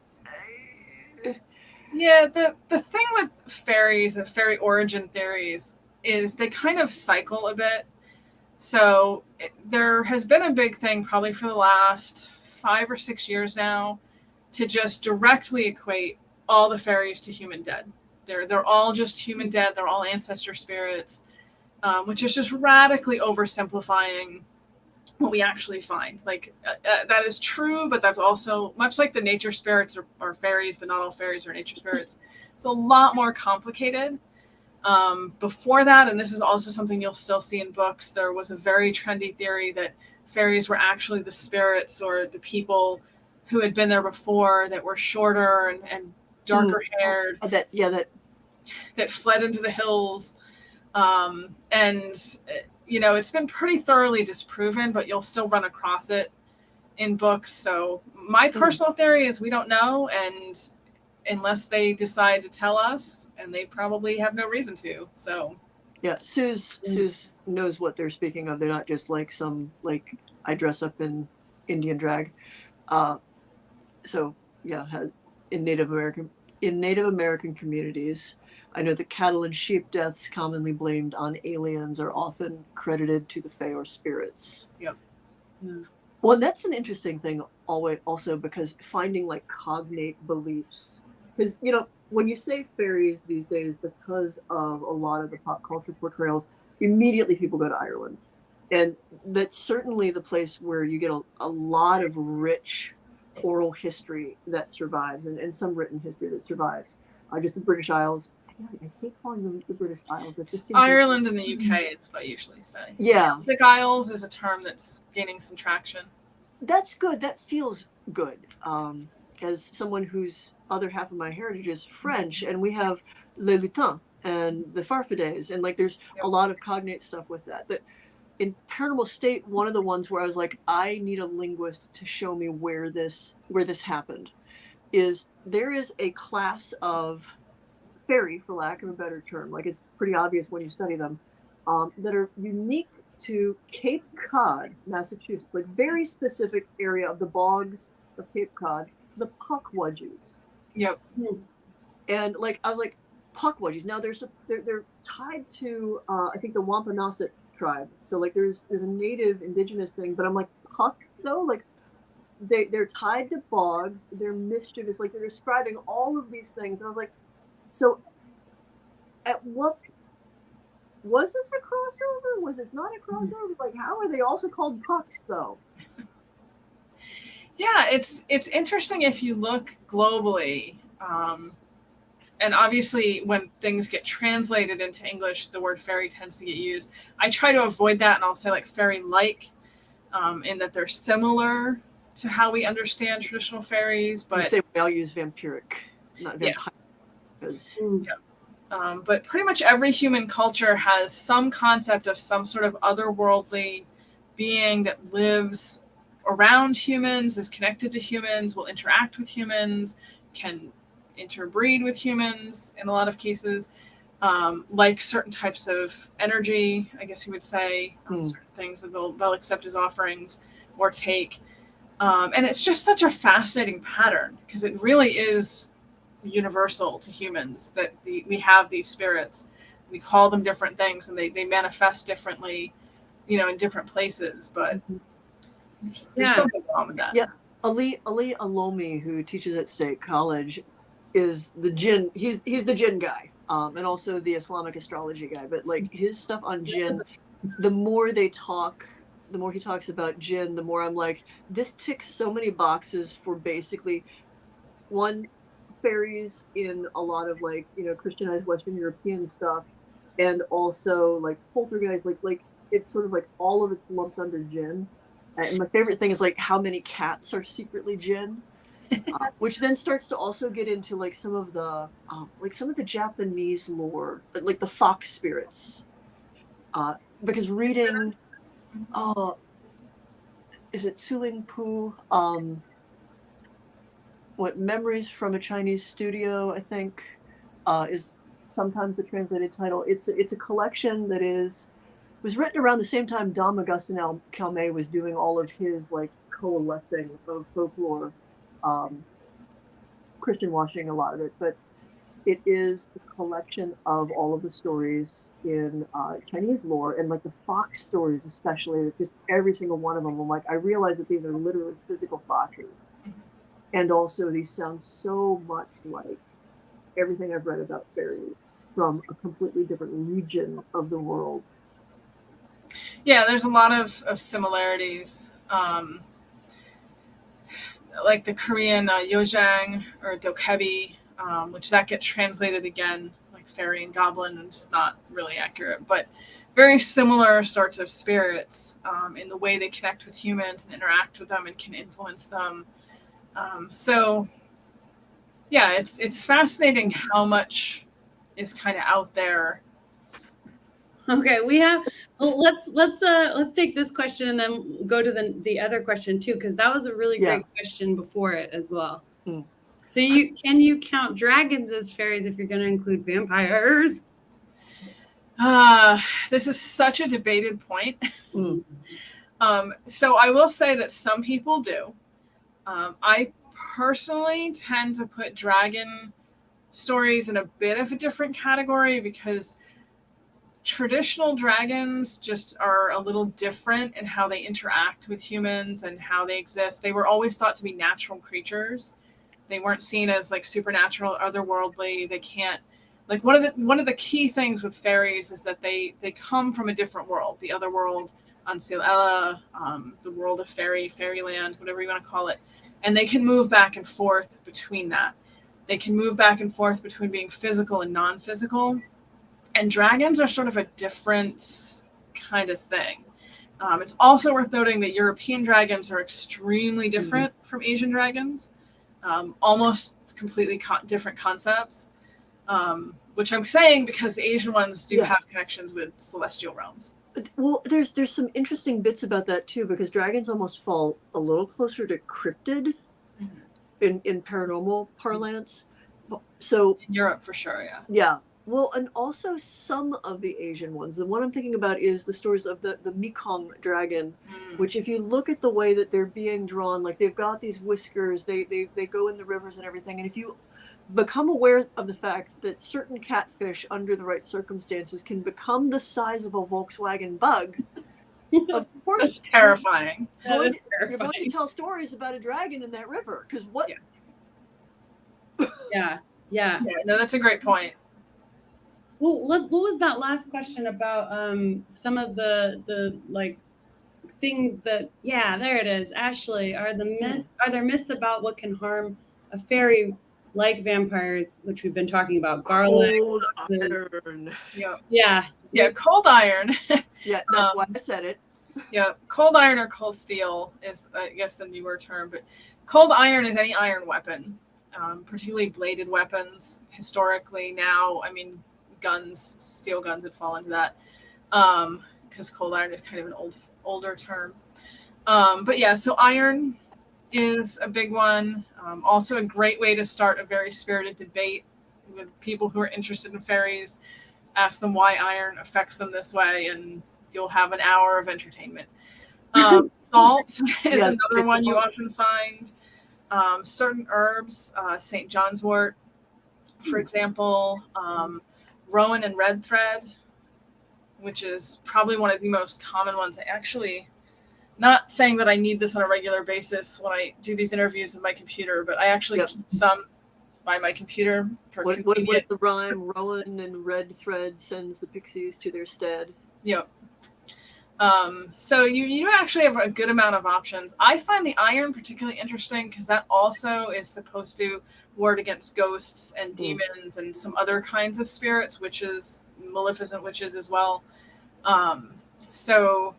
yeah, the thing with fairies and fairy origin theories is they kind of cycle a bit. So there has been a big thing probably for the last 5 or 6 years now to just directly equate all the fairies to human dead. They're all just human dead. They're all ancestor spirits, which is just radically oversimplifying what we actually find. Like that is true, but that's also much like the nature spirits are fairies, but not all fairies are nature spirits. It's a lot more complicated. Before that, and this is also something you'll still see in books, there was a very trendy theory that fairies were actually the spirits or the people who had been there before, that were shorter and darker haired, that fled into the hills. It's been pretty thoroughly disproven, but you'll still run across it in books. So my personal theory is we don't know, and unless they decide to tell us, and they probably have no reason to. So yeah, Suze knows what they're speaking of. They're not just like some, like, I dress up in Indian drag. So yeah, in Native American communities, I know that cattle and sheep deaths commonly blamed on aliens are often credited to the Fae or spirits. Yep. Mm. Well, that's an interesting thing also, because finding like cognate beliefs, because when you say fairies these days, because of a lot of the pop culture portrayals, immediately people go to Ireland. And that's certainly the place where you get a lot of rich oral history that survives, and some written history that survives. Just the British Isles. I hate calling them the British Isles. Ireland and the UK is what I usually say. Yeah. Celtic Isles is a term that's gaining some traction. That's good. That feels good. As someone whose other half of my heritage is French, and we have les lutins and the farfadets, and like there's a lot of cognate stuff with that. That in Paranormal State, one of the ones where I was like, I need a linguist to show me where this happened, is there is a class of fairy, for lack of a better term, like it's pretty obvious when you study them, that are unique to Cape Cod, Massachusetts, like very specific area of the bogs of Cape Cod, the Puckwudgies. Yep. And like I was like, Puckwudgies. Now they're tied to I think the Wampanoag tribe. So like there's a native indigenous thing, but I'm like, Puck though, like they're tied to bogs, they're mischievous, like they're describing all of these things. And I was like, so at what was this a crossover? Was this not a crossover? Like, how are they also called pucks though? Yeah, it's interesting if you look globally, and obviously when things get translated into English, the word fairy tends to get used. I try to avoid that, and I'll say like fairy-like, in that they're similar to how we understand traditional fairies. But I'd say we all use vampiric, not vampire. But pretty much every human culture has some concept of some sort of otherworldly being that lives around humans, is connected to humans, will interact with humans, can interbreed with humans in a lot of cases, like certain types of energy, I guess you would say, certain things that they'll accept as offerings or take. And it's just such a fascinating pattern, because it really is universal to humans that we have these spirits. We call them different things, and they manifest differently, in different places. But there's something wrong with that. Yeah, Ali Alomi, who teaches at State College, is the jinn. He's the jinn guy, and also the Islamic astrology guy. But like his stuff on jinn, the more they talk, the more he talks about jinn, the more I'm like, this ticks so many boxes for basically one, fairies in a lot of like, you know, Christianized Western European stuff, and also like poltergeist, like it's sort of like all of it's lumped under jinn. And my favorite thing is like how many cats are secretly jinn, which then starts to also get into like some of the Japanese lore, like the fox spirits. Because reading, uh, is it Suling Pu? What Memories from a Chinese Studio, I think, is sometimes the translated title. It's a collection that was written around the same time Dom Augustin Calmet was doing all of his like coalescing of folklore, Christian washing a lot of it, but it is a collection of all of the stories in Chinese lore, and like the fox stories especially, just every single one of them. I'm like, I realize that these are literally physical foxes. And also these sound so much like everything I've read about fairies from a completely different region of the world. Yeah, there's a lot of similarities. Like the Korean Yojang or Dokebi, which that gets translated again like fairy and goblin, and it's not really accurate, but very similar sorts of spirits in the way they connect with humans and interact with them and can influence them. So yeah, it's fascinating how much is kind of out there. Okay, let's take this question and then go to the other question too, because that was a really great question before it as well. So can you count dragons as fairies if you're going to include vampires? This is such a debated point. So I will say that some people do. I personally tend to put dragon stories in a bit of a different category because traditional dragons just are a little different in how they interact with humans and how they exist. They were always thought to be natural creatures. They weren't seen as like supernatural, otherworldly. They can't, like, one of the key things with fairies is that they come from a different world, the other world, Ansil Ella, the world of fairyland, whatever you want to call it. And they can move back and forth between that. They can move back and forth between being physical and non-physical. And dragons are sort of a different kind of thing. It's also worth noting that European dragons are extremely different from Asian dragons, almost completely different concepts, which I'm saying because the Asian ones do have connections with celestial realms. Well, there's some interesting bits about that too, because dragons almost fall a little closer to cryptid in paranormal parlance. So in Europe, for sure, yeah. Yeah. Well, and also some of the Asian ones. The one I'm thinking about is the stories of the Mekong dragon, which if you look at the way that they're being drawn, like they've got these whiskers, they go in the rivers and everything. And if you become aware of the fact that certain catfish under the right circumstances can become the size of a Volkswagen bug, of course, that's terrifying. You're going to tell stories about a dragon in that river. Because what? Yeah. No, that's a great point. Well, what was that last question about some of the like things that there it is. Ashley, are there myths about what can harm a fairy like vampires, which we've been talking about? Garlic, cold iron. Yeah, cold iron. Yeah, that's why I said it. Yeah, cold iron or cold steel is, I guess, the newer term, but cold iron is any iron weapon, particularly bladed weapons. Historically, now, I mean, steel guns would fall into that, because cold iron is kind of an older term. But yeah, so iron is a big one. Also a great way to start a very spirited debate with people who are interested in fairies. Ask them why iron affects them this way, and you'll have an hour of entertainment. Salt is another one you often find. Certain herbs, St. John's wort, for example, rowan and red thread, which is probably one of the most common ones. not saying that I need this on a regular basis when I do these interviews with my computer, but I actually keep some by my computer for what is the rhyme? Rowan and red thread sends the pixies to their stead. Yep. So you actually have a good amount of options. I find the iron particularly interesting because that also is supposed to ward against ghosts and demons and some other kinds of spirits, witches, maleficent witches as well. So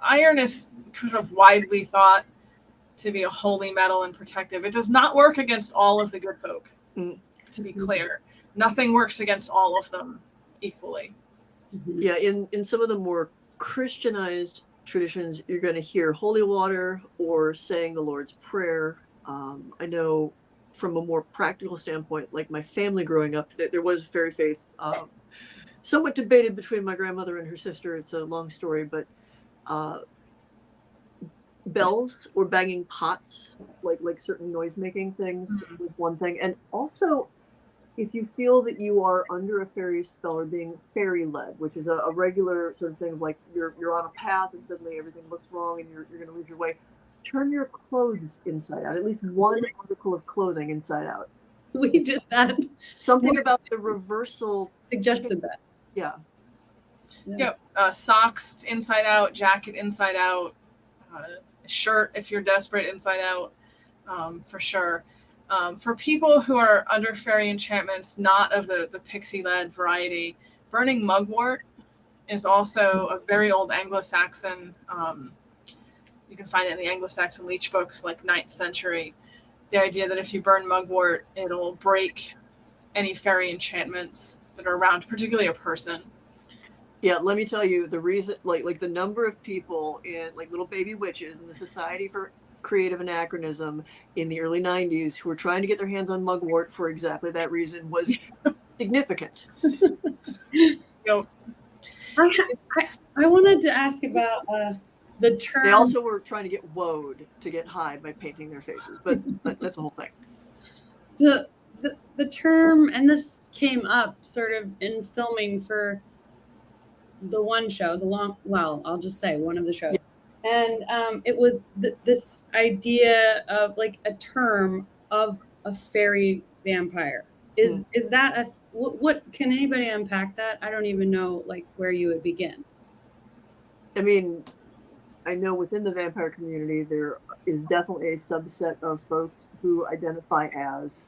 iron is kind of widely thought to be a holy metal and protective. It does not work against all of the good folk, to be clear. Nothing works against all of them equally. Yeah, in some of the more Christianized traditions, you're going to hear holy water or saying the Lord's Prayer. I know from a more practical standpoint, like my family growing up, there was fairy faith, somewhat debated between my grandmother and her sister. It's a long story, but bells or banging pots, like certain noise making things was one thing. And also, if you feel that you are under a fairy spell or being fairy led, which is a regular sort of thing of like you're on a path and suddenly everything looks wrong and you're going to lose your way, turn your clothes inside out, at least one article of clothing inside out. We did that. Something about the reversal suggested that. Yeah. Yep. Socks inside out, jacket inside out, shirt if you're desperate inside out, for sure. For people who are under fairy enchantments, not of the pixie-led variety, burning mugwort is also a very old Anglo-Saxon. You can find it in the Anglo-Saxon leech books, like 9th century. The idea that if you burn mugwort, it'll break any fairy enchantments that are around, particularly a person. Yeah, let me tell you, the reason, like the number of people in like little baby witches in the Society for Creative Anachronism in the early 90s who were trying to get their hands on mugwort for exactly that reason was significant. Yep. I wanted to ask about the term. They also were trying to get woad to get high by painting their faces, but that's a whole thing. The term, and this came up sort of in filming for the one show, I'll just say one of the shows. And it was this idea of like a term of a fairy vampire. Is that what can anybody unpack that? I don't even know like where you would begin. I mean, I know within the vampire community, there is definitely a subset of folks who identify as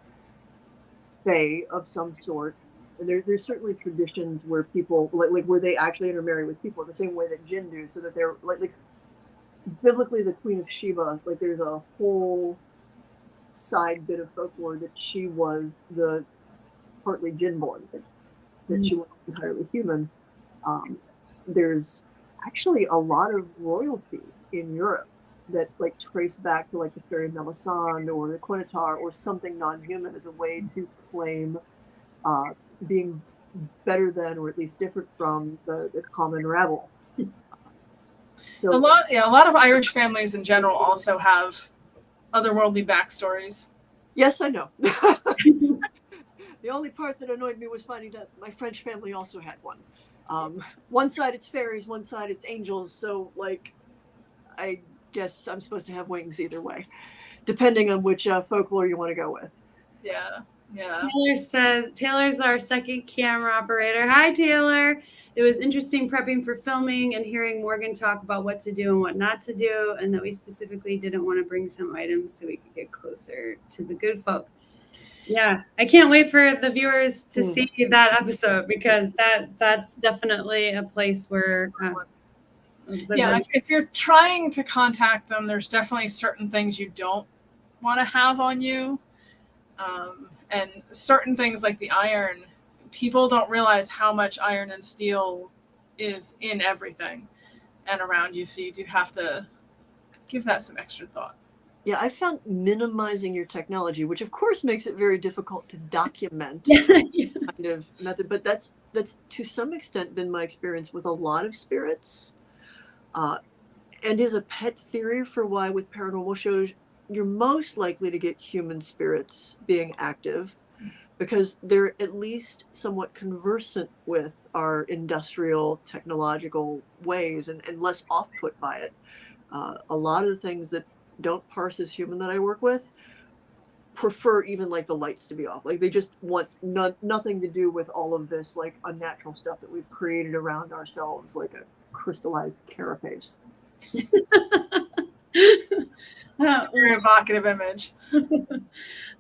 fae of some sort. And there's certainly traditions where people like where they actually intermarry with people the same way that jinn do, so that they're like biblically the Queen of Sheba. Like there's a whole side bit of folklore that she was the partly jinn born, that she wasn't entirely human. There's actually a lot of royalty in Europe that like trace back to like the fairy Melisande or the Quinatar or something non-human as a way to claim being better than, or at least different from, the common rabble. So, a lot of Irish families in general also have otherworldly backstories. Yes, I know. The only part that annoyed me was finding that my French family also had one. One side it's fairies, one side it's angels. So, like, I guess I'm supposed to have wings either way, depending on which folklore you want to go with. Yeah. Yeah. Taylor says, Taylor's our second camera operator. Hi, Taylor. It was interesting prepping for filming and hearing Morgan talk about what to do and what not to do, and that we specifically didn't want to bring some items so we could get closer to the good folk. Yeah, I can't wait for the viewers to see that episode, because that's definitely a place where if you're trying to contact them, there's definitely certain things you don't want to have on you. And certain things like the iron, people don't realize how much iron and steel is in everything and around you. So you do have to give that some extra thought. Yeah, I found minimizing your technology, which of course makes it very difficult to document kind of method, but that's to some extent been my experience with a lot of spirits, and is a pet theory for why with paranormal shows you're most likely to get human spirits being active, because they're at least somewhat conversant with our industrial technological ways and less off-put by it. A lot of the things that don't parse as human that I work with prefer even like the lights to be off. Like they just want nothing to do with all of this like unnatural stuff that we've created around ourselves, like a crystallized carapace. It's a very evocative image.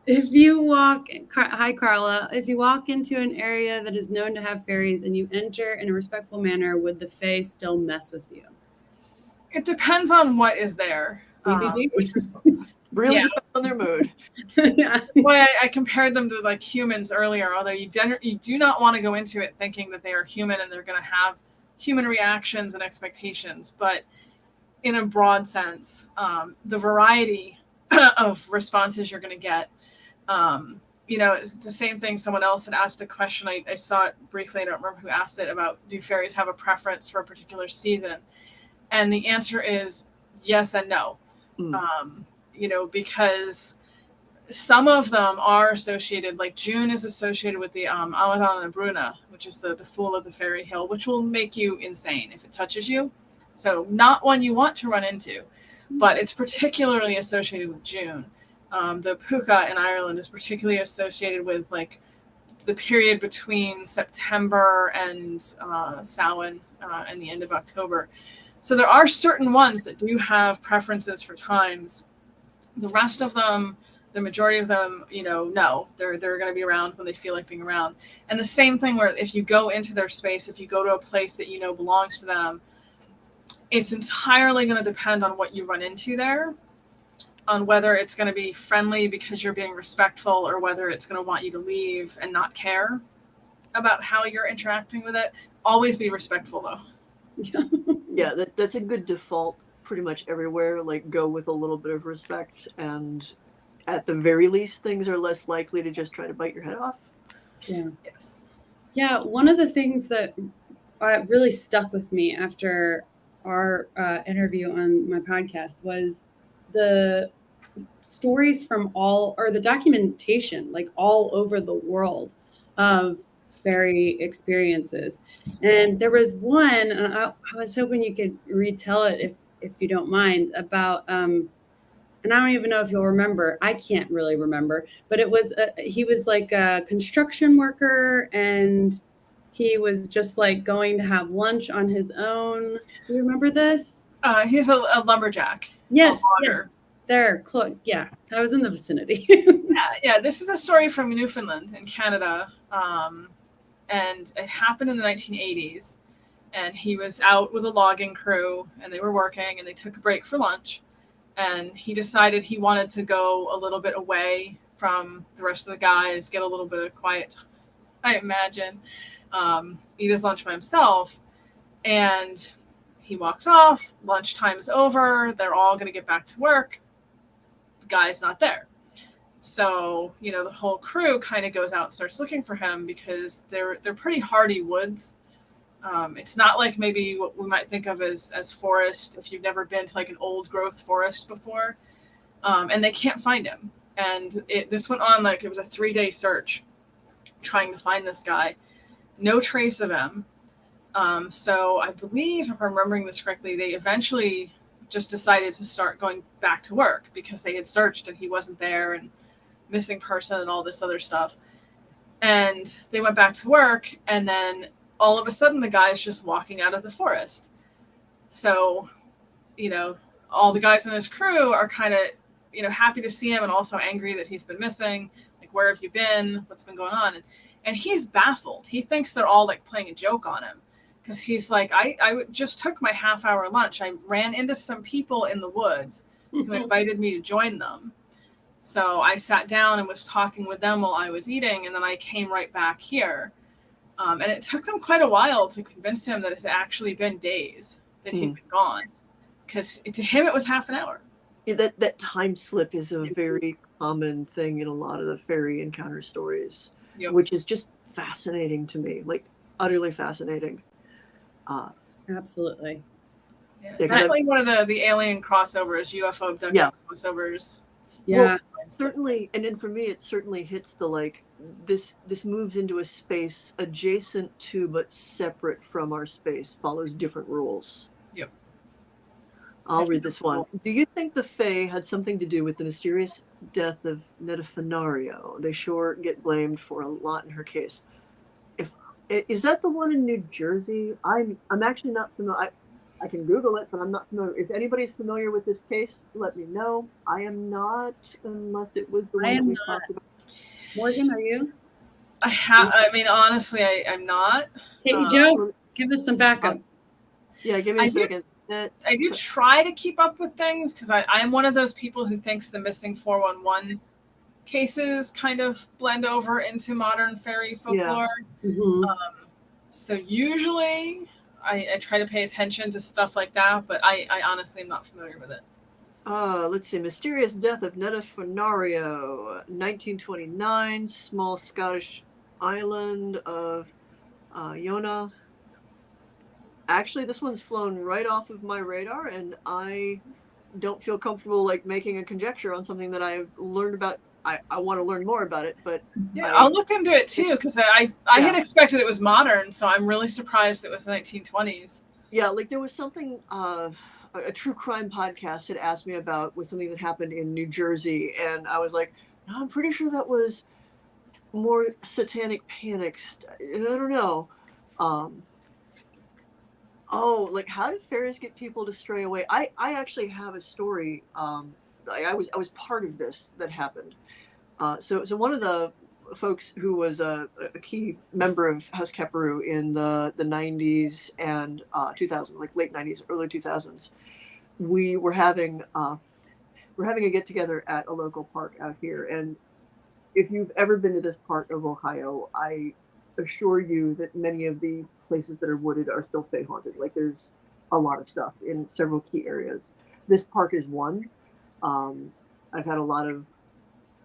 If you walk, hi Carla, if you walk into an area that is known to have fairies and you enter in a respectful manner, would the fae still mess with you? It depends on what is there. Which is really depends on their mood. Yeah. Why I compared them to like humans earlier, although you do not want to go into it thinking that they are human and they're going to have human reactions and expectations. But in a broad sense, the variety of responses you're going to get, it's the same thing. Someone else had asked a question. I saw it briefly. I don't remember who asked it about, do fairies have a preference for a particular season? And the answer is yes and no. Because some of them are associated, like June is associated with the Amadan and Bruna, which is the Fool of the Fairy Hill, which will make you insane if it touches you. So not one you want to run into, but it's particularly associated with June. The Puka in Ireland is particularly associated with like the period between September and Samhain and the end of October. So there are certain ones that do have preferences for times. The rest of them, the majority of them, no, they're going to be around when they feel like being around. And the same thing where if you go into their space, if you go to a place that belongs to them, it's entirely going to depend on what you run into there, on whether it's going to be friendly because you're being respectful or whether it's going to want you to leave and not care about how you're interacting with it. Always be respectful, though. Yeah, that's a good default pretty much everywhere. Like, go with a little bit of respect, and at the very least, things are less likely to just try to bite your head off. Yeah. Yes. Yeah, one of the things that really stuck with me after our interview on my podcast was the stories from the documentation, like all over the world of fairy experiences. And there was one, and I was hoping you could retell it if you don't mind, about and I don't even know if you'll remember. I can't really remember, but it was he was like a construction worker, and he was just like going to have lunch on his own. Do you remember this? He's a lumberjack. Yes. A logger. They're close. Yeah, I was in the vicinity. Yeah. This is a story from Newfoundland in Canada, and it happened in the 1980s. And he was out with a logging crew, and they were working, and they took a break for lunch. And he decided he wanted to go a little bit away from the rest of the guys, get a little bit of quiet, I imagine, eat his lunch by himself. And he walks off. Lunchtime's over. They're all going to get back to work. The guy's not there. So, the whole crew kind of goes out and starts looking for him because they're pretty hardy woods. It's not like maybe what we might think of as forest if you've never been to like an old growth forest before. And they can't find him. And this went on like it was a 3-day search trying to find this guy. No trace of him. So I believe, if I'm remembering this correctly, they eventually just decided to start going back to work because they had searched and he wasn't there, and missing person and all this other stuff. And they went back to work, and then all of a sudden the guy's just walking out of the forest. So, all the guys on his crew are kind of, happy to see him and also angry that he's been missing. Like, where have you been? What's been going on? And he's baffled. He thinks they're all like playing a joke on him. Because he's like, I just took my half-hour lunch. I ran into some people in the woods who invited me to join them. So I sat down and was talking with them while I was eating, and then I came right back here. And it took them quite a while to convince him that it had actually been days that he'd been gone. Because to him, it was half an hour. Yeah, that time slip is a very common thing in a lot of the fairy encounter stories, which is just fascinating to me, like utterly fascinating. Absolutely. Yeah, definitely one of the alien crossovers, UFO abduction crossovers. Yeah. Well, certainly, and then for me, it certainly hits the like this moves into a space adjacent to but separate from our space, follows different rules. Yep. I'll read this one. Do you think the Fae had something to do with the mysterious death of Netefanario? They sure get blamed for a lot in her case. Is that the one in New Jersey? I'm actually not familiar. I can Google it, but I'm not familiar. If anybody's familiar with this case, let me know. I am not, unless it was the one that we talked about. Morgan, are you? I mean, honestly, I'm not. Hey, Joe, give us some backup. Yeah, give me a second. I do try to keep up with things because I'm one of those people who thinks the missing 411 cases kind of blend over into modern fairy folklore. Yeah. Mm-hmm. So usually I try to pay attention to stuff like that, but I honestly am not familiar with it. Let's see. Mysterious death of Netefanario, 1929, small Scottish island of Iona. Actually, this one's flown right off of my radar, and I don't feel comfortable like making a conjecture on something that I've learned about. I want to learn more about it, but yeah, I'll look into it too because I had expected it was modern, so I'm really surprised it was the 1920s. Yeah, like there was something a true crime podcast had asked me about was something that happened in New Jersey, and I was like, no, I'm pretty sure that was more satanic panics. I don't know. Oh, like how did fairies get people to stray away? I actually have a story. I was part of this that happened. So one of the folks who was a key member of House Keperu in the 90s and 2000, like late 90s, early 2000s, we were having a get together at a local park out here. And if you've ever been to this part of Ohio, I assure you that many of the places that are wooded are still Fae haunted. Like there's a lot of stuff in several key areas. This park is one. I've had a lot of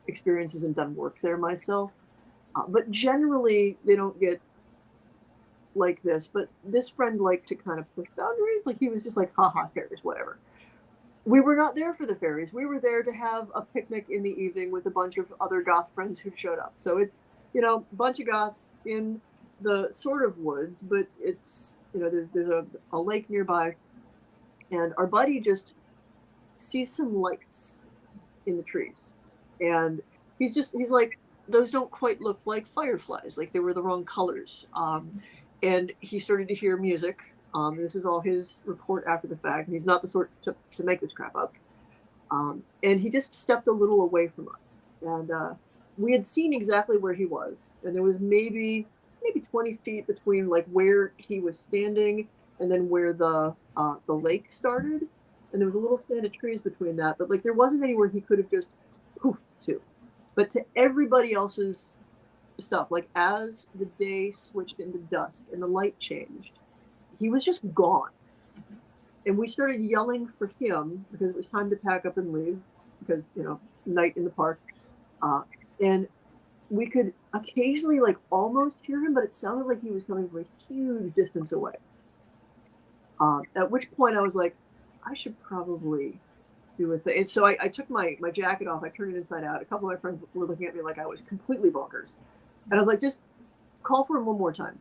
experiences and done work there myself, but generally they don't get like this. But this friend liked to kind of push boundaries. Like he was just like, haha, fairies, whatever. We were not there for the fairies. We were there to have a picnic in the evening with a bunch of other goth friends who showed up. So it's, you know, a bunch of goths in the sort of woods, but it's, you know, there's a lake nearby, and our buddy just sees some lights in the trees, and he's like, those don't quite look like fireflies, like they were the wrong colors. And he started to hear music. This is all his report after the fact, and he's not the sort to make this crap up. And he just stepped a little away from us, and we had seen exactly where he was, and there was maybe 20 feet between like where he was standing and then where the lake started, and there was a little stand of trees between that, but like there wasn't anywhere he could have just poofed to. But to everybody else's stuff, like as the day switched into dusk and the light changed, he was just gone. And we started yelling for him because it was time to pack up and leave because, you know, night in the park. And we could occasionally like almost hear him, but it sounded like he was coming from a huge distance away. At which point I was like, I should probably do a thing. And so I took my jacket off, I turned it inside out. A couple of my friends were looking at me like I was completely bonkers. And I was like, just call for him one more time.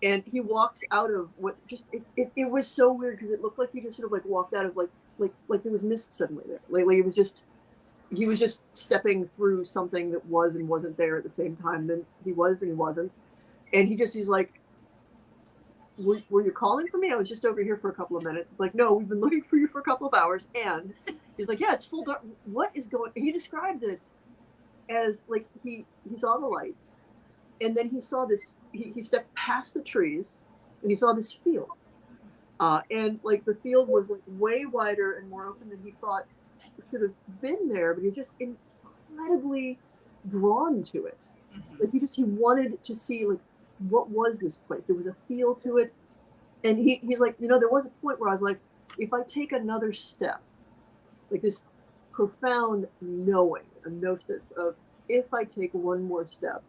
And he walks out of what just, it was so weird because it looked like he just sort of like walked out of like there was mist suddenly there. Like he was just stepping through something that was and wasn't there at the same time. Then he was and he wasn't. And he's like, were you calling for me? I was just over here for a couple of minutes. It's like, no, we've been looking for you for a couple of hours. And he's like, yeah, it's full dark. What is going? He described it as like he saw the lights, and then he saw this. He stepped past the trees, and he saw this field. And like the field was like way wider and more open than he thought should have been there. But he was just incredibly drawn to it. Like he wanted to see like, what was this place? There was a feel to it. And he's like, you know, there was a point where I was like, if I take another step, like this profound knowing, a gnosis of, if I take one more step,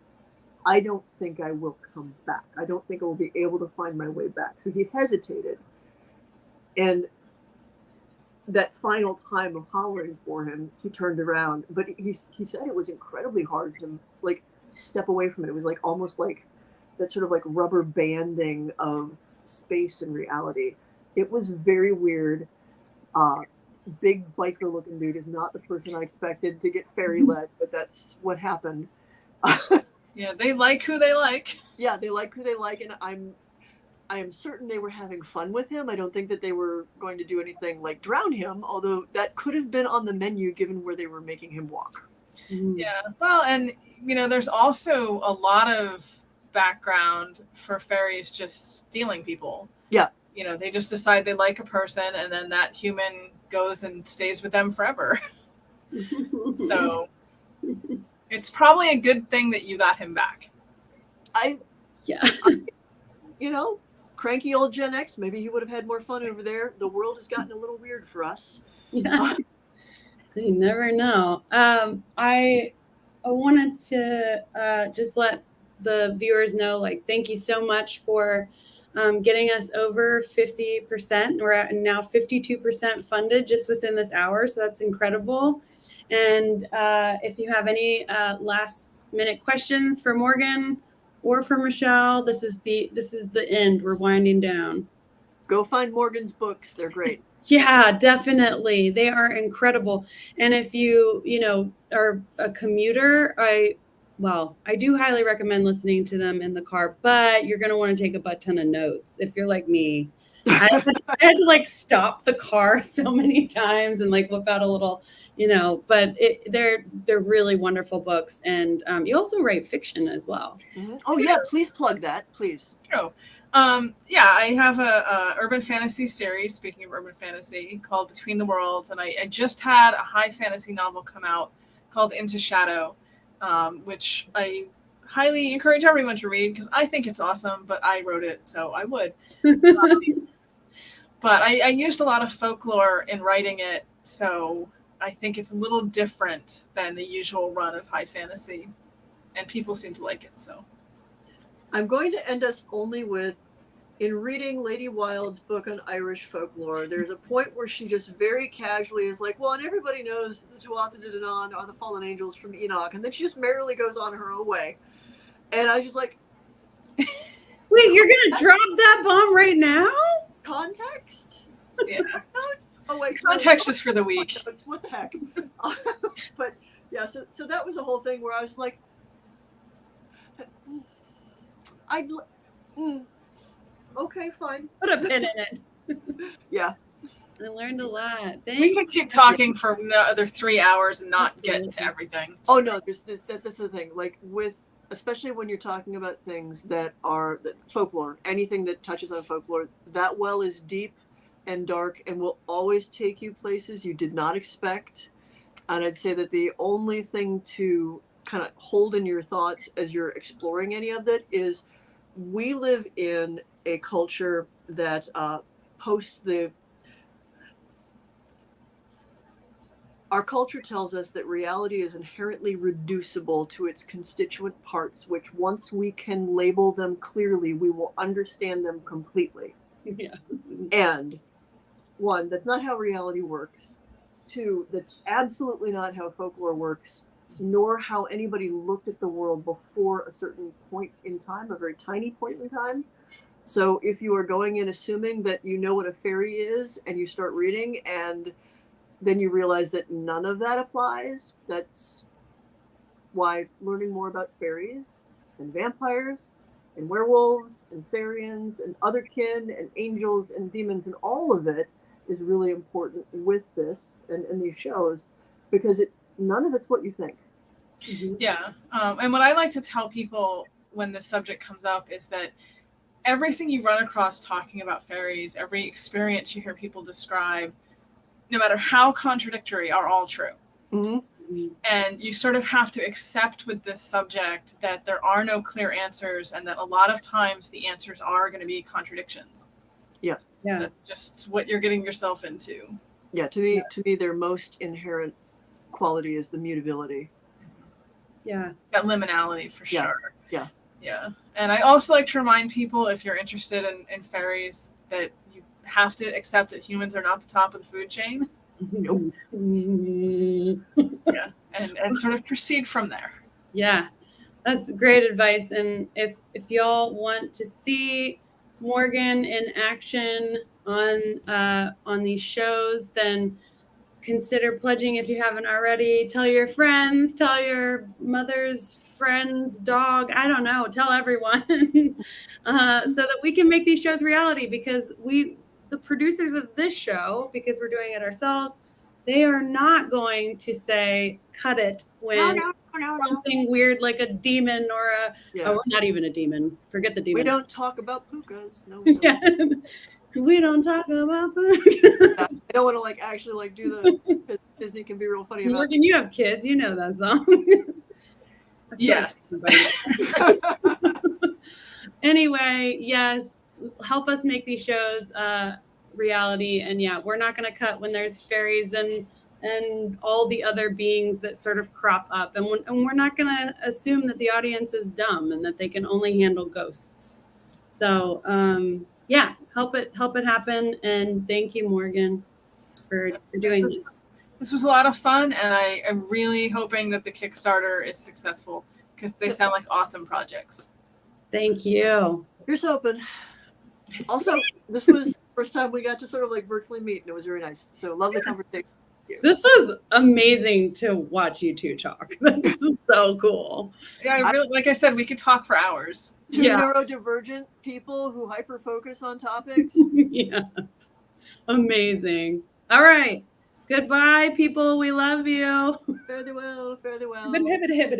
I don't think I will come back. I don't think I will be able to find my way back. So he hesitated. And that final time of hollering for him, he turned around. But he said it was incredibly hard to like step away from it. It was like almost like that sort of like rubber banding of space and reality. It was very weird. Big biker looking dude is not the person I expected to get fairy led, but that's what happened. Yeah, they like who they like. Yeah, they like who they like, and I am certain they were having fun with him. I don't think that they were going to do anything like drown him, although that could have been on the menu given where they were making him walk. Yeah, well, and there's also a lot of background for fairies just stealing people. Yeah. They just decide they like a person, and then that human goes and stays with them forever. So it's probably a good thing that you got him back. Cranky old Gen X, maybe he would have had more fun over there. The world has gotten a little weird for us. Yeah. You never know. I wanted to just let the viewers know, like, thank you so much for getting us over 50%. We're at now 52% funded just within this hour, so that's incredible. And if you have any last minute questions for Morgan or for Michelle, this is the end. We're winding down. Go find Morgan's books. They're great. Yeah, definitely. They are incredible. And if you are a commuter, I do highly recommend listening to them in the car, but you're going to want to take a butt ton of notes. If you're like me, I had to like stop the car so many times and like whip out a little, but they're really wonderful books. And you also write fiction as well. Mm-hmm. Oh yeah. Please plug that, please. True. I have a urban fantasy series, speaking of urban fantasy, called Between the Worlds, and I just had a high fantasy novel come out called Into Shadow, which I highly encourage everyone to read because I think it's awesome, but I wrote it, so I would. But I used a lot of folklore in writing it, so I think it's a little different than the usual run of high fantasy, and people seem to like it, so. I'm going to end us only with, in reading Lady Wilde's book on Irish folklore, there's a point where she just very casually is like, well, and everybody knows the Tuatha De Danann are the fallen angels from Enoch, and then she just merrily goes on her own way. And I was just like... Wait, you're going to drop that bomb right now? Context? Yeah. Oh, wait. Context is for the week. What the heck? But, yeah, so that was the whole thing where I was like... Okay, fine. Put a pin in it. Yeah. I learned a lot. We could keep talking for another 3 hours and not get to everything. Oh no, that's the thing. Like especially when you're talking about things that are folklore, anything that touches on folklore, that well is deep and dark and will always take you places you did not expect. And I'd say that the only thing to kind of hold in your thoughts as you're exploring any of it is we live in a culture that our culture tells us that reality is inherently reducible to its constituent parts, which once we can label them clearly, we will understand them completely. Yeah. And one, that's not how reality works. Two, that's absolutely not how folklore works, nor how anybody looked at the world before a certain point in time, a very tiny point in time. So if you are going in assuming that you know what a fairy is and you start reading and then you realize that none of that applies, that's why learning more about fairies and vampires and werewolves and Therians and other kin and angels and demons and all of it is really important with this and these shows, because none of it's what you think. Mm-hmm. Yeah. And what I like to tell people when this subject comes up is that everything you run across talking about fairies, every experience you hear people describe, no matter how contradictory, are all true. Mm-hmm. And you sort of have to accept with this subject that there are no clear answers and that a lot of times the answers are going to be contradictions. Yeah. Yeah. That's just what you're getting yourself into. Yeah. To me, their most inherent quality is the mutability. Yeah. That liminality for sure. Yeah. Yeah. And I also like to remind people, if you're interested in fairies, that you have to accept that humans are not the top of the food chain. Nope. Yeah. And sort of proceed from there. Yeah. That's great advice. And if y'all want to see Morgan in action, on these shows, then consider pledging if you haven't already. Tell your friends, tell your mother's friends, dog, I don't know, tell everyone so that we can make these shows reality, because the producers of this show, because we're doing it ourselves, they are not going to say cut it when something weird like a demon or we're not even a demon, forget the demon, we don't talk about pukas. No, we don't. yeah. We don't talk about I don't want to like actually like do the Disney can be real funny about. Morgan, you have kids, you know that song. Yes. Anyway, yes, help us make these shows reality. And yeah, we're not going to cut when there's fairies and all the other beings that sort of crop up. And we're not going to assume that the audience is dumb and that they can only handle ghosts. So yeah, help it happen. And thank you, Morgan, for doing this. This was a lot of fun, and I am really hoping that the Kickstarter is successful, because they sound like awesome projects. Thank you. Here's hoping. Also, this was the first time we got to sort of like virtually meet, and it was very nice. So lovely conversation. This was amazing to watch you two talk. This is so cool. Yeah, I really, like I said, we could talk for hours. Two Yeah. neurodivergent people who hyper focus on topics. Yes. Amazing. All right. Goodbye, people. We love you. Fare thee well, fare thee well.